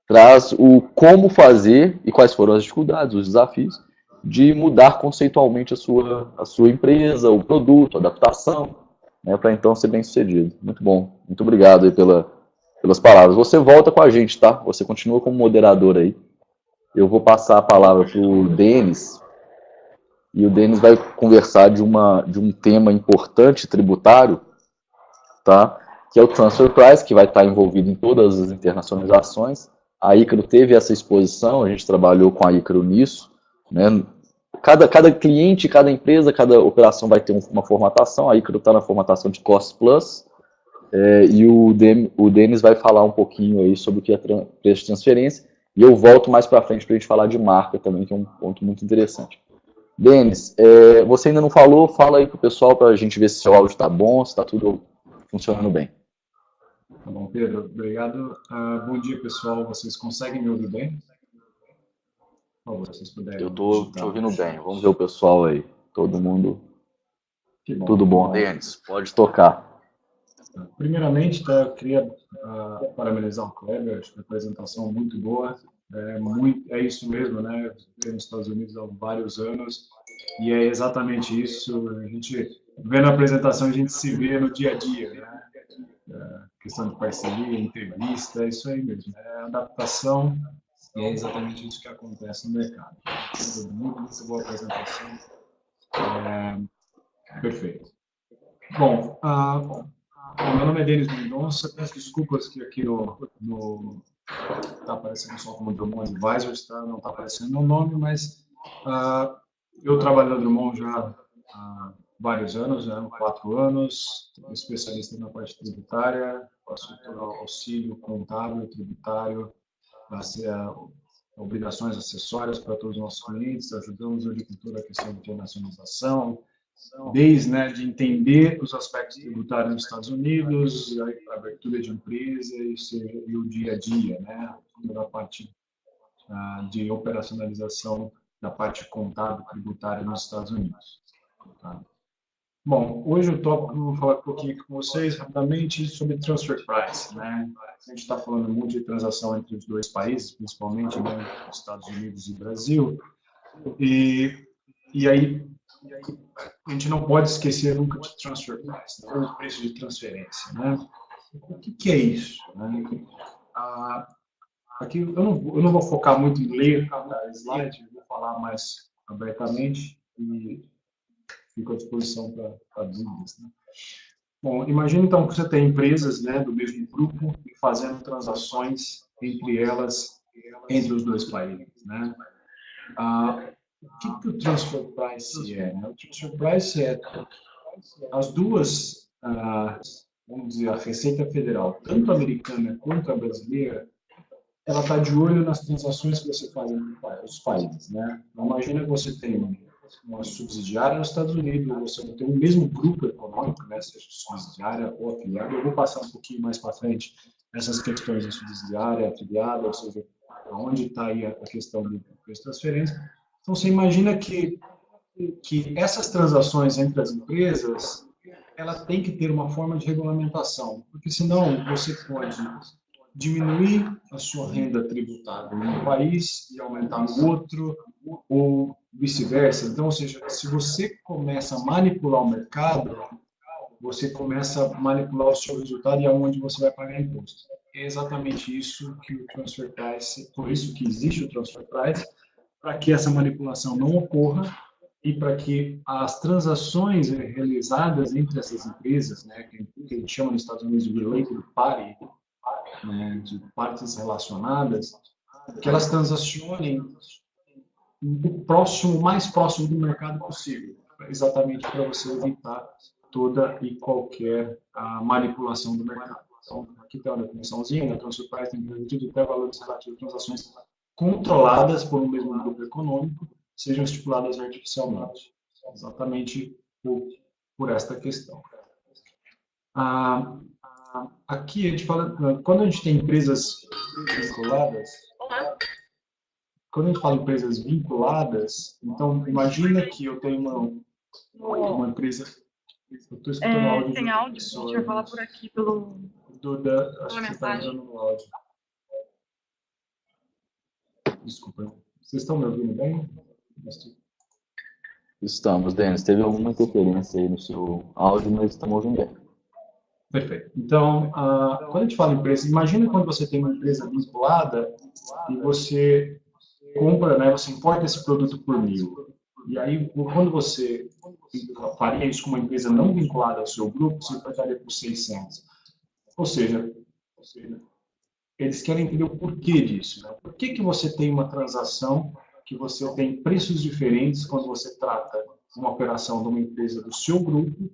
traz o como fazer e quais foram as dificuldades, os desafios de mudar conceitualmente a sua empresa, o produto, a adaptação, né, para então ser bem sucedido. Muito bom. Muito obrigado aí pelas palavras. Você volta com a gente, tá? Você continua como moderador aí. Eu vou passar a palavra para o Denis, e o Denis vai conversar de um tema importante tributário, tá? Que é o Transfer Price, que vai estar envolvido em todas as internacionalizações. A Icaro teve essa exposição, a gente trabalhou com a Icaro nisso, né? cada cliente, cada empresa, cada operação vai ter uma formatação. A Icaro está na formatação de Cost Plus. E o Denis vai falar um pouquinho aí sobre o que é preço de transferência. E eu volto mais para frente para a gente falar de marca também, que é um ponto muito interessante. Denis, você ainda não falou, fala aí para o pessoal para a gente ver se o seu áudio está bom, se está tudo funcionando bem. Tá bom, Pedro, obrigado. Bom dia, pessoal. Vocês conseguem me ouvir bem? Por favor, vocês puderem. Eu estou te ouvindo bem. Vamos ver o pessoal aí. Todo mundo. Bom, tudo bom, Denis? Pode tocar. Primeiramente, eu queria parabenizar o Kleber. Acho que a apresentação muito boa. É isso mesmo, né? Eu nos Estados Unidos há vários anos e é exatamente isso. A gente vê na apresentação, a gente se vê no dia a dia, né? Questão de parceria, entrevista, é isso aí mesmo. É adaptação e é exatamente isso que acontece no mercado. Muito boa apresentação. Perfeito. Bom, meu nome é Denis Mendonça. Peço desculpas que aqui no está aparecendo só como Drummond Advisors, tá? Não está aparecendo meu nome, mas eu trabalho na Drummond já há vários anos, 4 anos, especialista na parte tributária, faço auxílio contábil, tributário, obrigações acessórias para todos os nossos clientes, ajudamos a agricultura a questão de internacionalização, desde de entender os aspectos tributários nos Estados Unidos, a abertura de empresa e o dia a dia, né? Toda a parte de operacionalização da parte contábil tributária nos Estados Unidos. Tá? Bom, hoje o tópico, vou falar um pouquinho com vocês rapidamente sobre transfer price, né? A gente está falando muito de transação entre os dois países, principalmente, né, Estados Unidos e Brasil, e aí a gente não pode esquecer nunca de transfer price, né? O preço de transferência, né? O que é isso? Né? Aqui eu não vou focar muito em ler cada slide, eu vou falar mais abertamente e fico à disposição para dúvidas. Né? Bom, imagine então que você tem empresas, né, do mesmo grupo fazendo transações entre elas, entre os dois países, né? O que o transfer price é? Né? O transfer price é as duas, vamos dizer, a Receita Federal, tanto a americana quanto a brasileira, ela está de olho nas transações que você faz entre os países, né? Então, imagina que você tem uma subsidiária nos Estados Unidos, ou você tem o mesmo grupo econômico, né, seja subsidiária ou afiliada. Eu vou passar um pouquinho mais para frente essas questões de subsidiária, afiliada, ou seja, onde está aí a questão do preço de transferência. Então, você imagina que essas transações entre as empresas, ela tem que ter uma forma de regulamentação, porque senão você pode diminuir a sua renda tributável em um país e aumentar no outro, ou vice-versa. Então, ou seja, se você começa a manipular o mercado, você começa a manipular o seu resultado e aonde você vai pagar imposto. É exatamente isso que o transfer price, por isso que existe o transfer price, para que essa manipulação não ocorra e para que as transações realizadas entre essas empresas, né, que a gente chama nos Estados Unidos de related party, né, de partes relacionadas, que elas transacionem o mais próximo do mercado possível, exatamente para você evitar toda e qualquer manipulação do mercado. Então, aqui tem uma definiçãozinha, na transfer price tem permitido até valores relativos a transações controladas por um mesmo grupo econômico, sejam estipuladas artificialmente, exatamente por esta questão. Aqui a gente fala, quando a gente tem empresas vinculadas, quando a gente fala em empresas vinculadas, então imagina que eu tenho uma empresa. Eu estou escutando áudio. Tem áudio, a gente vai falar por aqui pelo. Duda, acho que você está entrando no áudio. Desculpa. Vocês estão me ouvindo bem? Estamos, Denis. Teve alguma interferência aí no seu áudio, mas estamos ouvindo bem. Perfeito. Então, quando a gente fala em empresa, imagina quando você tem uma empresa vinculada e você compra, né, você importa esse produto por 1.000. E aí, quando você faria isso com uma empresa não vinculada ao seu grupo, você importaria por 600. Ou seja, eles querem entender o porquê disso. Né? Por que você tem uma transação que você tem preços diferentes quando você trata uma operação de uma empresa do seu grupo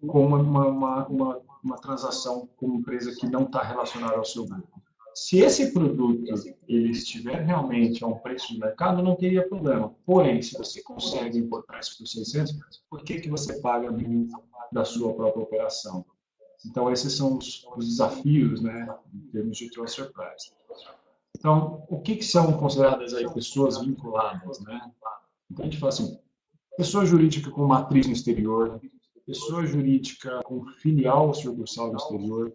com uma transação com uma empresa que não está relacionada ao seu grupo. Se esse produto ele estiver realmente a um preço de mercado, não teria problema. Porém, se você consegue importar isso por 600, por que você paga mil da sua própria operação? Então, esses são os desafios, né, em termos de transfer price. Então, o que são consideradas aí pessoas vinculadas, né? Então, a gente fala assim, pessoa jurídica com matriz no exterior, pessoa jurídica com filial ou sucursal no exterior,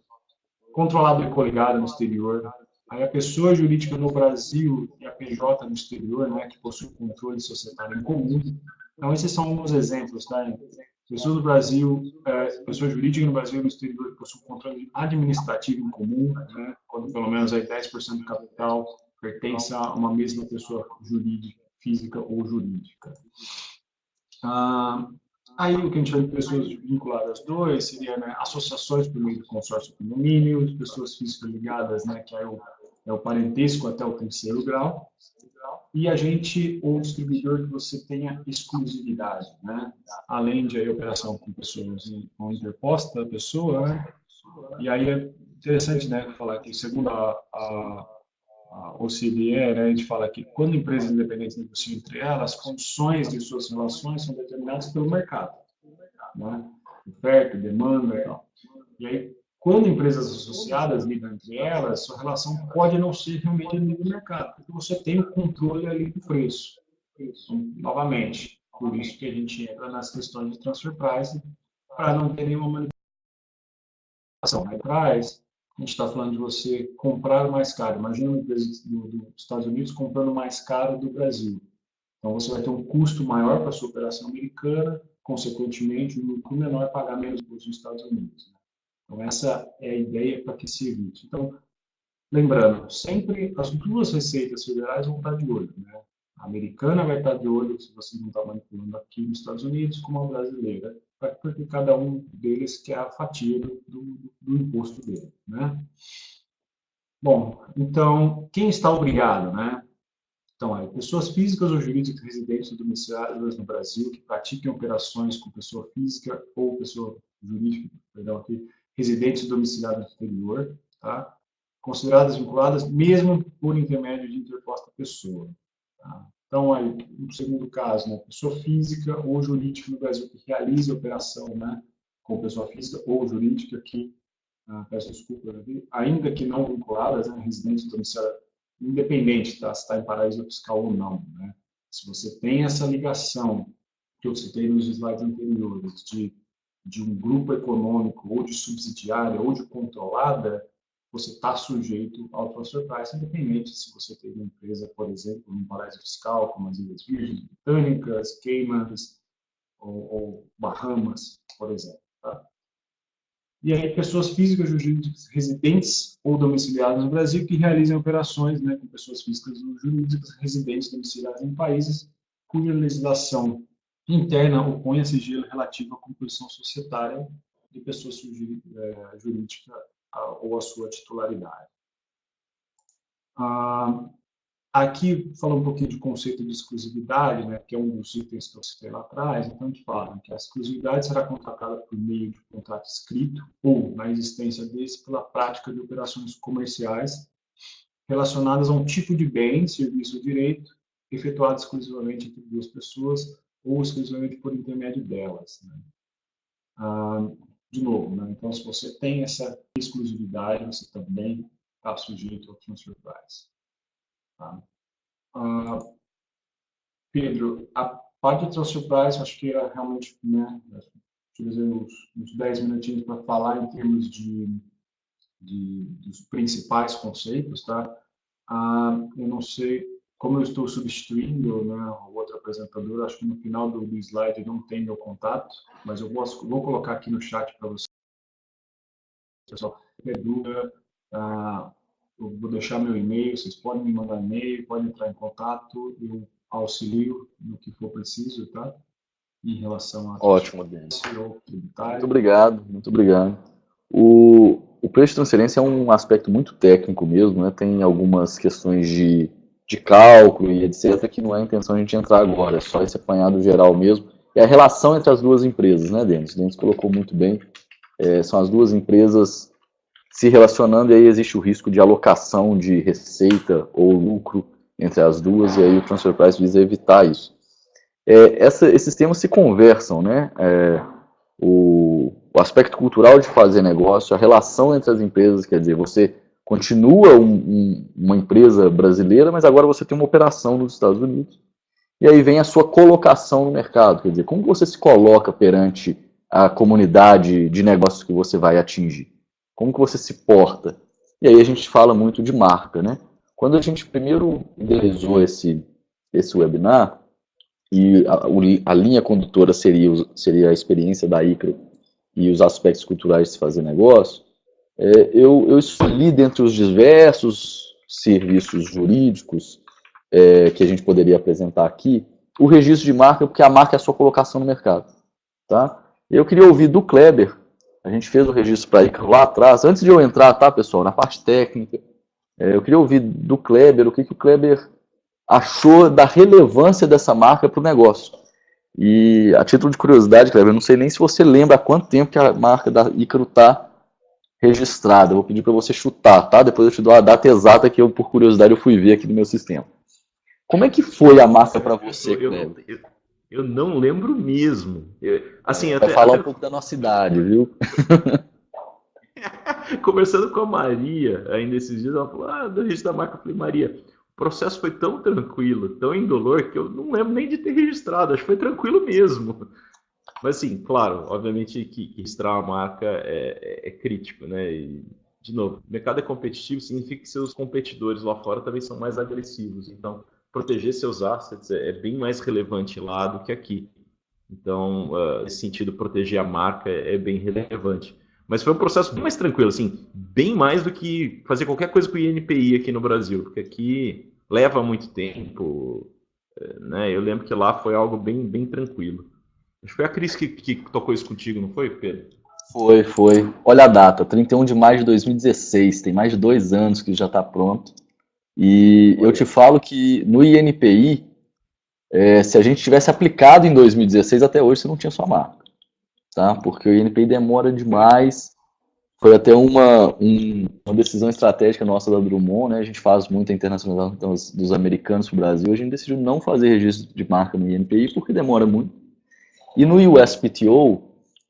controlado e coligado no exterior, aí a pessoa jurídica no Brasil e a PJ no exterior, né, que possui controle societário em comum. Então, esses são alguns exemplos, tá? Pessoa do Brasil, pessoa jurídica no Brasil e no exterior que possui controle administrativo em comum, né, quando pelo menos aí 10% do capital pertence a uma mesma pessoa jurídica, física ou jurídica. Aí o que a gente chama de pessoas vinculadas 2 seria, né, associações por meio do consórcio condomínio, pessoas físicas ligadas, né, que é o parentesco até o 3º grau, e agente ou distribuidor que você tenha exclusividade, né, além de aí, operação com pessoas com interposta pessoa, né, e aí é interessante, né, falar que segundo a OCDE, né, a gente fala que quando empresas independentes negociam entre elas, as condições de suas relações são determinadas pelo mercado, né? Oferta, demanda e tal. E aí, quando empresas associadas lidam entre elas, sua relação pode não ser realmente no nível do mercado, porque você tem o controle ali do preço. Então, novamente, por isso que a gente entra nas questões de transfer price, para não ter nenhuma manipulação. Aí atrás, a gente está falando de você comprar mais caro. Imagina uma empresa dos Estados Unidos comprando mais caro do Brasil. Então, você vai ter um custo maior para a sua operação americana, consequentemente, um lucro menor, pagar menos imposto nos Estados Unidos. Então, essa é a ideia para que se evite. Então, lembrando, sempre as duas receitas federais vão estar de olho, né? A americana vai estar de olho se você não está manipulando aqui nos Estados Unidos, como a brasileira, porque cada um deles quer a fatia do imposto dele, né? Bom, então, quem está obrigado, né? Então, pessoas físicas ou jurídicas residentes ou domiciliadas no Brasil que pratiquem operações com pessoa física ou pessoa jurídica, perdão, aqui, residentes ou domiciliadas no exterior, tá? Consideradas vinculadas mesmo por intermédio de interposta pessoa. Tá? Então, aí, no segundo caso, né, pessoa física ou jurídica no Brasil que realize a operação, né, com pessoa física ou jurídica que, peço desculpa, ainda que não vinculadas, né, residentes domiciliadas, independente, tá, se está em paraíso fiscal ou não. Né? Se você tem essa ligação que eu citei nos slides anteriores de um grupo econômico ou de subsidiária ou de controlada, você está sujeito ao transfer price, independente se você tem uma empresa, por exemplo, num paraíso fiscal, como as Ilhas Virgens Britânicas, Caymans ou Bahamas, por exemplo. Tá? E aí, pessoas físicas jurídicas residentes ou domiciliadas no Brasil que realizem operações, né, com pessoas físicas ou jurídicas residentes domiciliadas em países cuja legislação interna opõe a sigilo relativo à composição societária de pessoa jurídica ou a sua titularidade. Aqui, fala um pouquinho de conceito de exclusividade, né, que é um dos itens que eu citei lá atrás. Então, a gente fala que a exclusividade será contratada por meio de contrato escrito ou, na existência desse, pela prática de operações comerciais relacionadas a um tipo de bem, serviço ou direito, efetuado exclusivamente entre duas pessoas ou exclusivamente por intermédio delas. Né? De novo, né? Então, se você tem essa exclusividade, você também está sujeito ao transfer price. Tá? Pedro, a parte de transfer price, acho que era realmente, né, utilizei uns 10 minutinhos para falar em termos dos principais conceitos, tá? Eu não sei, como eu estou substituindo, né, o outro apresentador, acho que no final do slide não tem meu contato, mas eu vou colocar aqui no chat para você. Pessoal, qualquer dúvida, eu vou deixar meu e-mail, vocês podem me mandar e-mail, podem entrar em contato, eu auxilio no que for preciso, tá? Em relação a... Ótimo, Denis. Muito obrigado, muito obrigado. O preço de transferência é um aspecto muito técnico mesmo, né? Tem algumas questões de de cálculo e etc., que não é a intenção a gente entrar agora, é só esse apanhado geral mesmo. E a relação entre as duas empresas, né, Denis? O Denis colocou muito bem, são as duas empresas se relacionando, e aí existe o risco de alocação de receita ou lucro entre as duas, e aí o Transfer Price visa evitar isso. Esses temas se conversam, né? O aspecto cultural de fazer negócio, a relação entre as empresas, quer dizer, você continua uma empresa brasileira, mas agora você tem uma operação nos Estados Unidos, e aí vem a sua colocação no mercado, quer dizer, como você se coloca perante a comunidade de negócios que você vai atingir? Como que você se porta? E aí a gente fala muito de marca, né? Quando a gente primeiro idealizou esse webinar, e a linha condutora seria a experiência da Icaro e os aspectos culturais de se fazer negócio, eu escolhi dentre os diversos serviços jurídicos que a gente poderia apresentar aqui, o registro de marca, porque a marca é a sua colocação no mercado. Tá? Eu queria ouvir do Kleber, a gente fez o registro para a Icaro lá atrás, antes de eu entrar, tá, pessoal, na parte técnica, eu queria ouvir do Kleber o que o Kleber achou da relevância dessa marca para o negócio. E a título de curiosidade, Kleber, eu não sei nem se você lembra há quanto tempo que a marca da Icaro está registrada. Eu vou pedir para você chutar, tá? Depois eu te dou a data exata que eu, por curiosidade, eu fui ver aqui no meu sistema. Como é que foi a marca para você, Kleber? Eu não lembro mesmo. Assim, vai falar um pouco da nossa idade, viu? Conversando com a Maria, ainda esses dias, ela falou, do registro da marca, eu falei, Maria, o processo foi tão tranquilo, tão indolor, que eu não lembro nem de ter registrado, acho que foi tranquilo mesmo. Mas, assim, claro, obviamente que registrar uma marca é crítico, né? E, de novo, o mercado é competitivo, significa que seus competidores lá fora também são mais agressivos. Então, proteger seus assets é bem mais relevante lá do que aqui. Então, nesse sentido, proteger a marca é bem relevante. Mas foi um processo bem mais tranquilo, assim, bem mais do que fazer qualquer coisa com o INPI aqui no Brasil, porque aqui leva muito tempo, né? Eu lembro que lá foi algo bem tranquilo. Acho que foi a Cris que tocou isso contigo, não foi, Pedro? Foi. Olha a data, 31 de maio de 2016, tem mais de 2 anos que já está pronto. E eu te falo que no INPI, se a gente tivesse aplicado em 2016, até hoje você não tinha sua marca. Tá? Porque o INPI demora demais. Foi até uma decisão estratégica nossa da Drummond, né? A gente faz muita internacionalização dos americanos para o Brasil. A gente decidiu não fazer registro de marca no INPI porque demora muito. E no USPTO,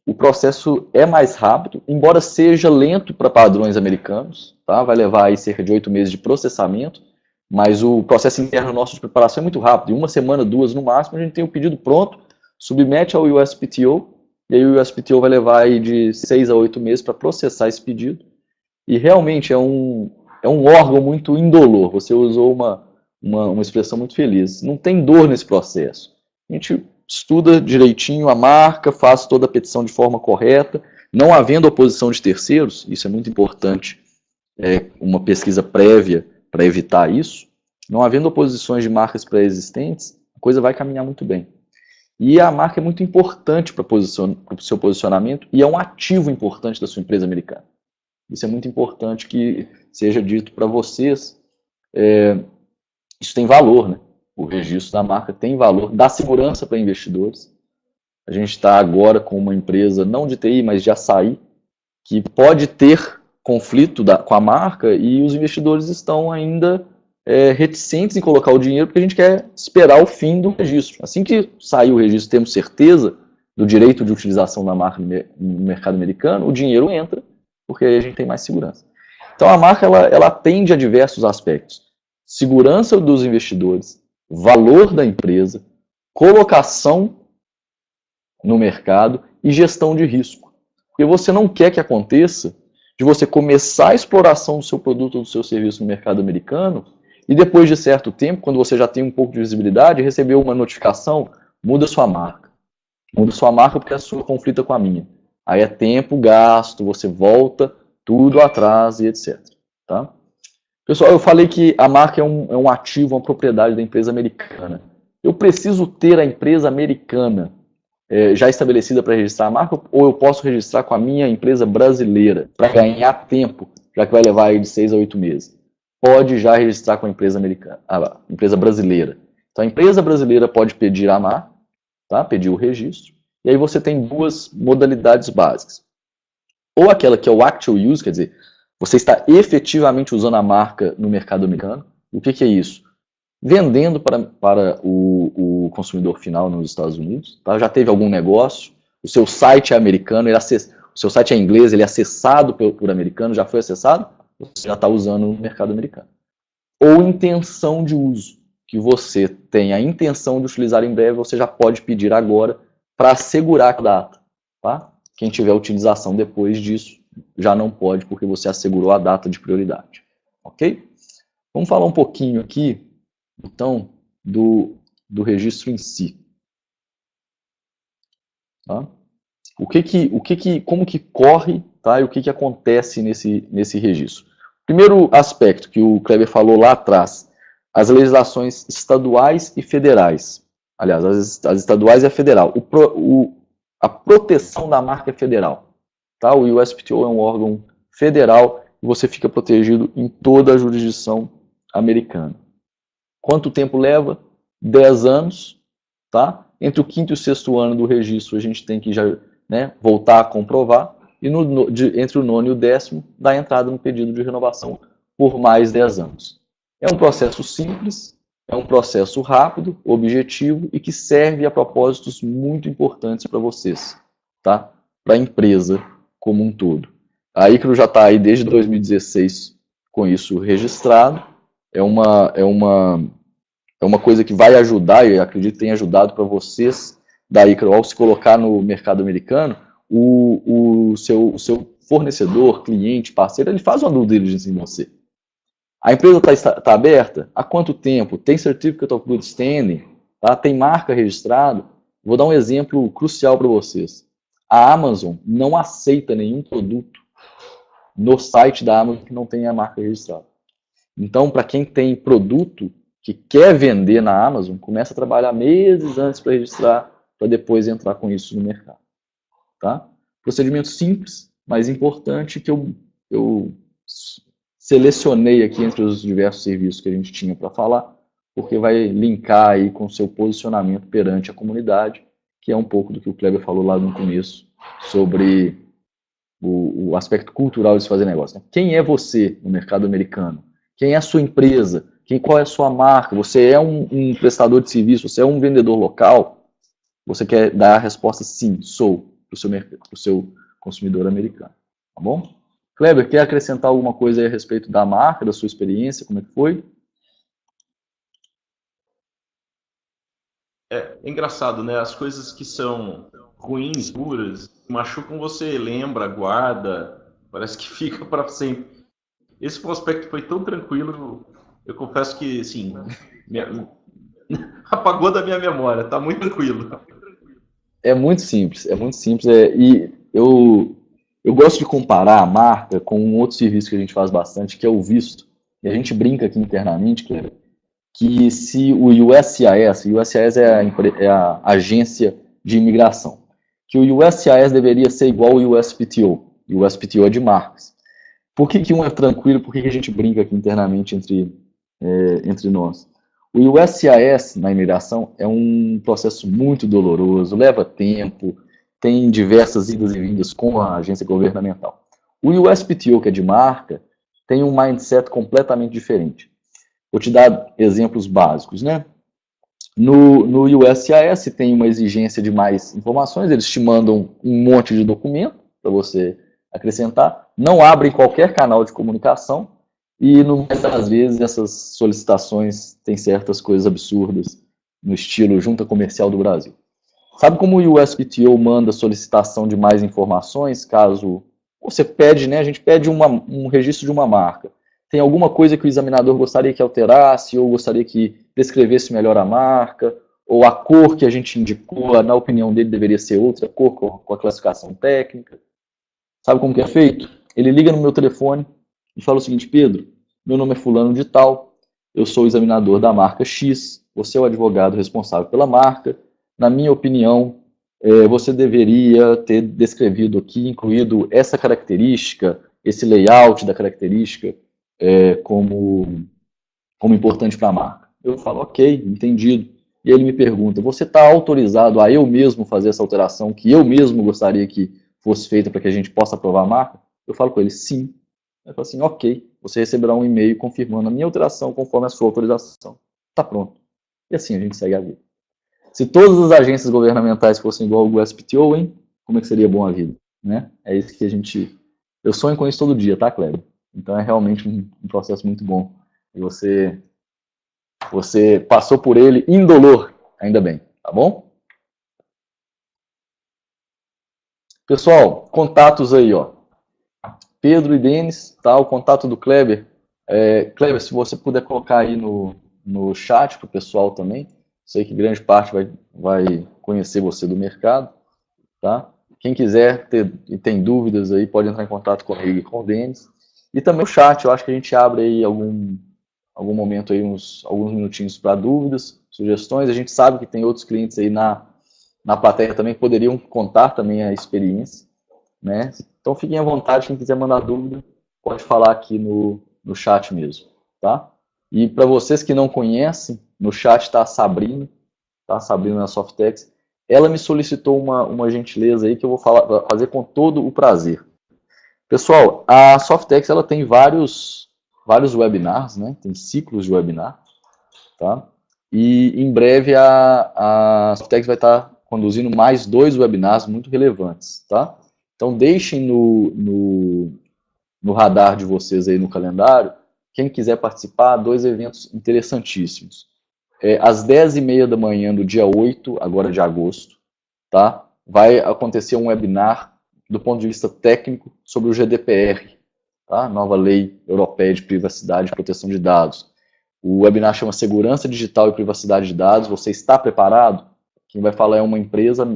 o processo é mais rápido, embora seja lento para padrões americanos, tá? Vai levar aí cerca de 8 meses de processamento, mas o processo interno nosso de preparação é muito rápido. Em 1 semana, 2 no máximo, a gente tem o pedido pronto, submete ao USPTO, e aí o USPTO vai levar aí de 6 a 8 meses para processar esse pedido. E realmente é um órgão muito indolor. Você usou uma expressão muito feliz. Não tem dor nesse processo. A gente estuda direitinho a marca, faz toda a petição de forma correta, não havendo oposição de terceiros, isso é muito importante, uma pesquisa prévia para evitar isso, não havendo oposições de marcas pré-existentes, a coisa vai caminhar muito bem. E a marca é muito importante para o seu posicionamento e é um ativo importante da sua empresa americana. Isso é muito importante que seja dito para vocês. Isso tem valor, né? O registro da marca tem valor, dá segurança para investidores. A gente está agora com uma empresa, não de TI, mas de açaí, que pode ter conflito com a marca e os investidores estão ainda reticentes em colocar o dinheiro porque a gente quer esperar o fim do registro. Assim que sair o registro, temos certeza do direito de utilização da marca no mercado americano, o dinheiro entra, porque aí a gente tem mais segurança. Então a marca ela atende a diversos aspectos. Segurança dos investidores, valor da empresa, colocação no mercado e gestão de risco. Porque você não quer que aconteça de você começar a exploração do seu produto ou do seu serviço no mercado americano e depois de certo tempo, quando você já tem um pouco de visibilidade, receber uma notificação, muda sua marca. Muda sua marca porque a sua conflita com a minha. Aí é tempo, gasto, você volta tudo atrás e etc. Tá? Pessoal, eu falei que a marca é um ativo, uma propriedade da empresa americana. Eu preciso ter a empresa americana já estabelecida para registrar a marca ou eu posso registrar com a minha empresa brasileira para ganhar tempo, já que vai levar aí de 6 a 8 meses? pode já registrar com a empresa americana, a empresa brasileira. Então a empresa brasileira pode pedir a marca, tá? Pedir o registro, e aí você tem duas modalidades básicas. Ou aquela que é o actual use, quer dizer, você está efetivamente usando a marca no mercado americano. O que é isso? Vendendo para o consumidor final nos Estados Unidos, tá? Já teve algum negócio, o seu site é americano, o seu site é inglês, ele é acessado por americano, já foi acessado, você já está usando no mercado americano. Ou intenção de uso, que você tem a intenção de utilizar em breve, você já pode pedir agora para assegurar a data. Tá? Quem tiver utilização depois disso, já não pode, porque você assegurou a data de prioridade. Ok? Vamos falar um pouquinho aqui, então, do registro em si. Tá? Como que corre, tá? E o que acontece nesse registro? Primeiro aspecto que o Kleber falou lá atrás, as legislações estaduais e federais. Aliás, as estaduais e a federal. A proteção da marca é federal. Tá? O USPTO é um órgão federal e você fica protegido em toda a jurisdição americana. Quanto tempo leva? 10 anos. Tá? Entre o quinto e o sexto ano do registro, a gente tem que já, né, voltar a comprovar. E entre o nono e o 10º, dá entrada no pedido de renovação por mais 10 anos. É um processo simples, é um processo rápido, objetivo e que serve a propósitos muito importantes para vocês, tá? Para a empresa como um todo. A ICRO já está aí desde 2016 com isso registrado. É uma coisa que vai ajudar, e eu acredito que tem ajudado para vocês da ICRO ao se colocar no mercado americano. O seu fornecedor, cliente, parceiro, ele faz uma due diligence em você. A empresa está aberta? Há quanto tempo? Tem Certificate of Good Standing? Tá? Tem marca registrada? Vou dar um exemplo crucial para vocês. A Amazon não aceita nenhum produto no site da Amazon que não tenha a marca registrada. Então, para quem tem produto que quer vender na Amazon, começa a trabalhar meses antes para registrar, para depois entrar com isso no mercado. Tá? Procedimento simples, mas importante, que eu selecionei aqui entre os diversos serviços que a gente tinha para falar, porque vai linkar aí com o seu posicionamento perante a comunidade, que é um pouco do que o Kleber falou lá no começo, sobre o aspecto cultural de se fazer negócio. Né? Quem é você no mercado americano? Quem é a sua empresa? Qual é a sua marca? Você é um prestador de serviço? Você é um vendedor local? Você quer dar a resposta sim, sou, para o seu consumidor americano. Tá bom? Kleber, quer acrescentar alguma coisa aí a respeito da marca, da sua experiência? Como é que foi? É engraçado, né? As coisas que são ruins, duras, machucam, você lembra, guarda, parece que fica para sempre. Esse prospecto foi tão tranquilo, eu confesso que, assim, apagou da minha memória, tá muito tranquilo. É muito simples, e eu gosto de comparar a marca com um outro serviço que a gente faz bastante, que é o visto. E a gente brinca aqui internamente, que se o USCIS é a agência de imigração, que o USCIS deveria ser igual ao USPTO. O USPTO é de marcas. Por que um é tranquilo? Por que a gente brinca aqui internamente entre nós? O USCIS na imigração é um processo muito doloroso, leva tempo, tem diversas idas e vindas com a agência governamental. O USPTO, que é de marca, tem um mindset completamente diferente. Vou te dar exemplos básicos, né? No USCIS tem uma exigência de mais informações, eles te mandam um monte de documento para você acrescentar, não abrem qualquer canal de comunicação e, no mais das vezes, essas solicitações têm certas coisas absurdas, no estilo junta comercial do Brasil. Sabe como o USPTO manda solicitação de mais informações, caso você pede, né? A gente pede um registro de uma marca. Tem alguma coisa que o examinador gostaria que alterasse, ou gostaria que descrevesse melhor a marca, ou a cor que a gente indicou, na opinião dele, deveria ser outra cor, com a classificação técnica. Sabe como que é feito? Ele liga no meu telefone e fala o seguinte: Pedro, meu nome é fulano de tal, eu sou o examinador da marca X, você é o advogado responsável pela marca, na minha opinião, você deveria ter descrevido aqui, incluído essa característica, esse layout da característica, como importante para a marca. Eu falo, ok, entendido. E ele me pergunta, você está autorizado a eu mesmo fazer essa alteração que eu mesmo gostaria que fosse feita para que a gente possa aprovar a marca? Eu falo com ele, sim. Ele fala assim, ok, você receberá um e-mail confirmando a minha alteração conforme a sua autorização. Está pronto. E assim a gente segue a vida. Se todas as agências governamentais fossem igual ao USPTO, hein? Como é que seria bom a vida? Né? É isso que a gente... Eu sonho com isso todo dia, tá, Cleber? Então é realmente um processo muito bom. E você passou por ele indolor, ainda bem, tá bom? Pessoal, contatos aí, ó. Pedro e Denis, tá? O contato do Kleber. Kleber, se você puder colocar aí no chat para o pessoal também. Sei que grande parte vai conhecer você do mercado, tá? Quem quiser e tem dúvidas aí, pode entrar em contato comigo e com o Denis. E também o chat, eu acho que a gente abre aí algum momento aí, alguns minutinhos para dúvidas, sugestões. A gente sabe que tem outros clientes aí na plateia também que poderiam contar também a experiência, né? Então fiquem à vontade, quem quiser mandar dúvida, pode falar aqui no chat mesmo, tá? E para vocês que não conhecem, no chat está a Sabrina, tá? A Sabrina da Softex. Ela me solicitou uma gentileza aí que eu vou fazer com todo o prazer. Pessoal, a Softex ela tem vários webinars, né? Tem ciclos de webinar, tá? E em breve a Softex vai estar conduzindo mais 2 webinars muito relevantes, tá? Então deixem no radar de vocês aí no calendário, quem quiser participar, 2 eventos interessantíssimos. Às 10h30 da manhã do dia 8, agora de agosto, tá? Vai acontecer um webinar do ponto de vista técnico sobre o GDPR, tá? Nova Lei Europeia de Privacidade e Proteção de Dados. O webinar chama Segurança Digital e Privacidade de Dados. Você está preparado? Quem vai falar é uma empresa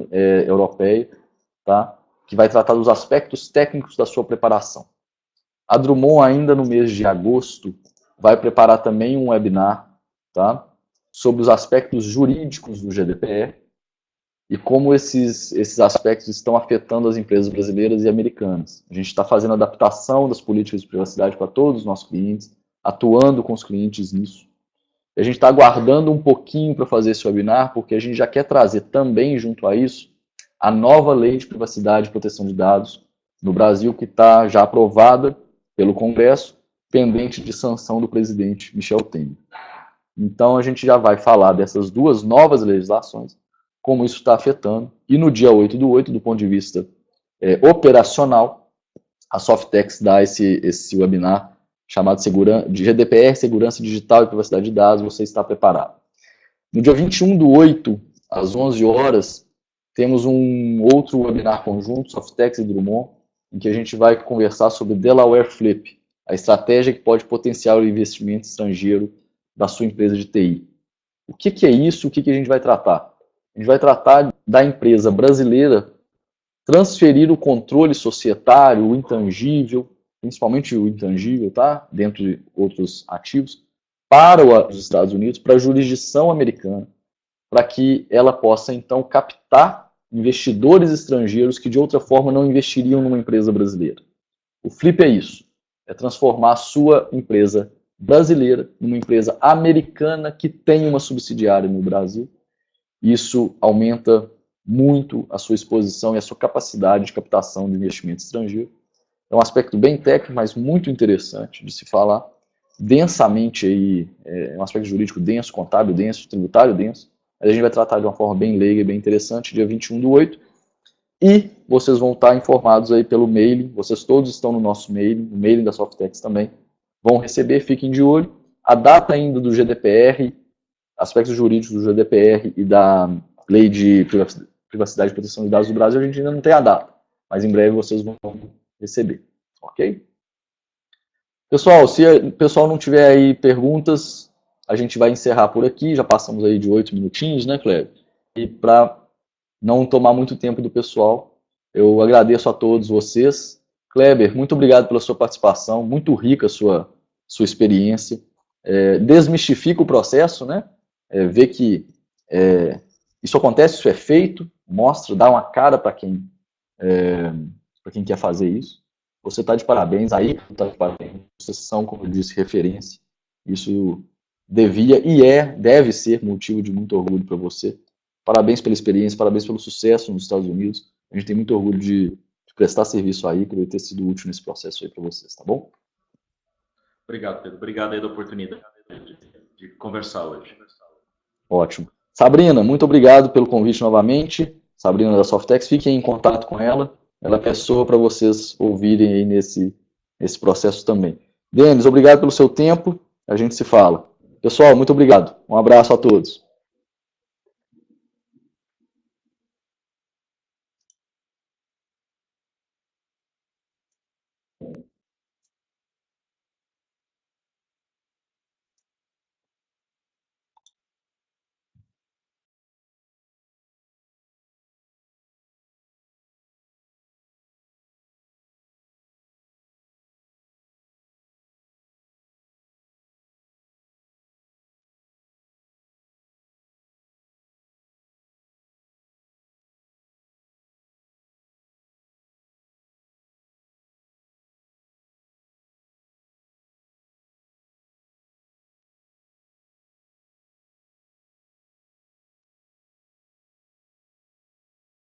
europeia, tá? Que vai tratar dos aspectos técnicos da sua preparação. A Drummond, ainda no mês de agosto, vai preparar também um webinar, tá? Sobre os aspectos jurídicos do GDPR e como esses aspectos estão afetando as empresas brasileiras e americanas. A gente está fazendo adaptação das políticas de privacidade para todos os nossos clientes, atuando com os clientes nisso. A gente está aguardando um pouquinho para fazer esse webinar, porque a gente já quer trazer também, junto a isso, a nova Lei de Privacidade e Proteção de Dados no Brasil, que está já aprovada pelo Congresso, pendente de sanção do presidente Michel Temer. Então, a gente já vai falar dessas 2 novas legislações, como isso está afetando, e no dia 8/8, do ponto de vista operacional, a Softex dá esse webinar chamado de GDPR, Segurança Digital e Privacidade de Dados. Você está preparado. No dia 21/8, às 11 horas, temos um outro webinar conjunto, Softex e Drummond, em que a gente vai conversar sobre Delaware Flip, a estratégia que pode potenciar o investimento estrangeiro da sua empresa de TI. O que é isso? O que a gente vai tratar? A gente vai tratar da empresa brasileira transferir o controle societário, o intangível, principalmente o intangível, tá? Dentro de outros ativos, para os Estados Unidos, para a jurisdição americana, para que ela possa, então, captar investidores estrangeiros que, de outra forma, não investiriam numa empresa brasileira. O flip é isso, é transformar a sua empresa brasileira numa empresa americana que tem uma subsidiária no Brasil. Isso aumenta muito a sua exposição e a sua capacidade de captação de investimento estrangeiro. É um aspecto bem técnico, mas muito interessante de se falar. Densamente aí, é um aspecto jurídico denso, contábil denso, tributário denso. A gente vai tratar de uma forma bem leiga e bem interessante, dia 21/8. E vocês vão estar informados aí pelo mailing, vocês todos estão no nosso mailing, no mailing da Softex também, vão receber, fiquem de olho. A data ainda do GDPR, aspectos jurídicos do GDPR e da Lei de Privacidade e Proteção de Dados do Brasil, a gente ainda não tem a data, mas em breve vocês vão receber, ok? Pessoal, se o pessoal não tiver aí perguntas, a gente vai encerrar por aqui, já passamos aí de 8 minutinhos, né, Cleber? E para não tomar muito tempo do pessoal, eu agradeço a todos vocês. Kleber, muito obrigado pela sua participação, muito rica a sua experiência. Desmistifica o processo, né? Vê que isso acontece, isso é feito, mostra, dá uma cara para quem quer fazer isso. você está de parabéns, aí está de parabéns. Vocês são, como eu disse, referência. Isso devia e deve ser motivo de muito orgulho para você. Parabéns pela experiência, parabéns pelo sucesso nos Estados Unidos. A gente tem muito orgulho de prestar serviço aí, que vai ter sido útil nesse processo aí para vocês, tá bom? Obrigado, Pedro. Obrigado aí da oportunidade de conversar hoje. Ótimo. Sabrina, muito obrigado pelo convite novamente. Sabrina da Softex, fiquem em contato com ela. Ela é pessoa para vocês ouvirem aí nesse processo também. Denis, obrigado pelo seu tempo. A gente se fala. Pessoal, muito obrigado. Um abraço a todos.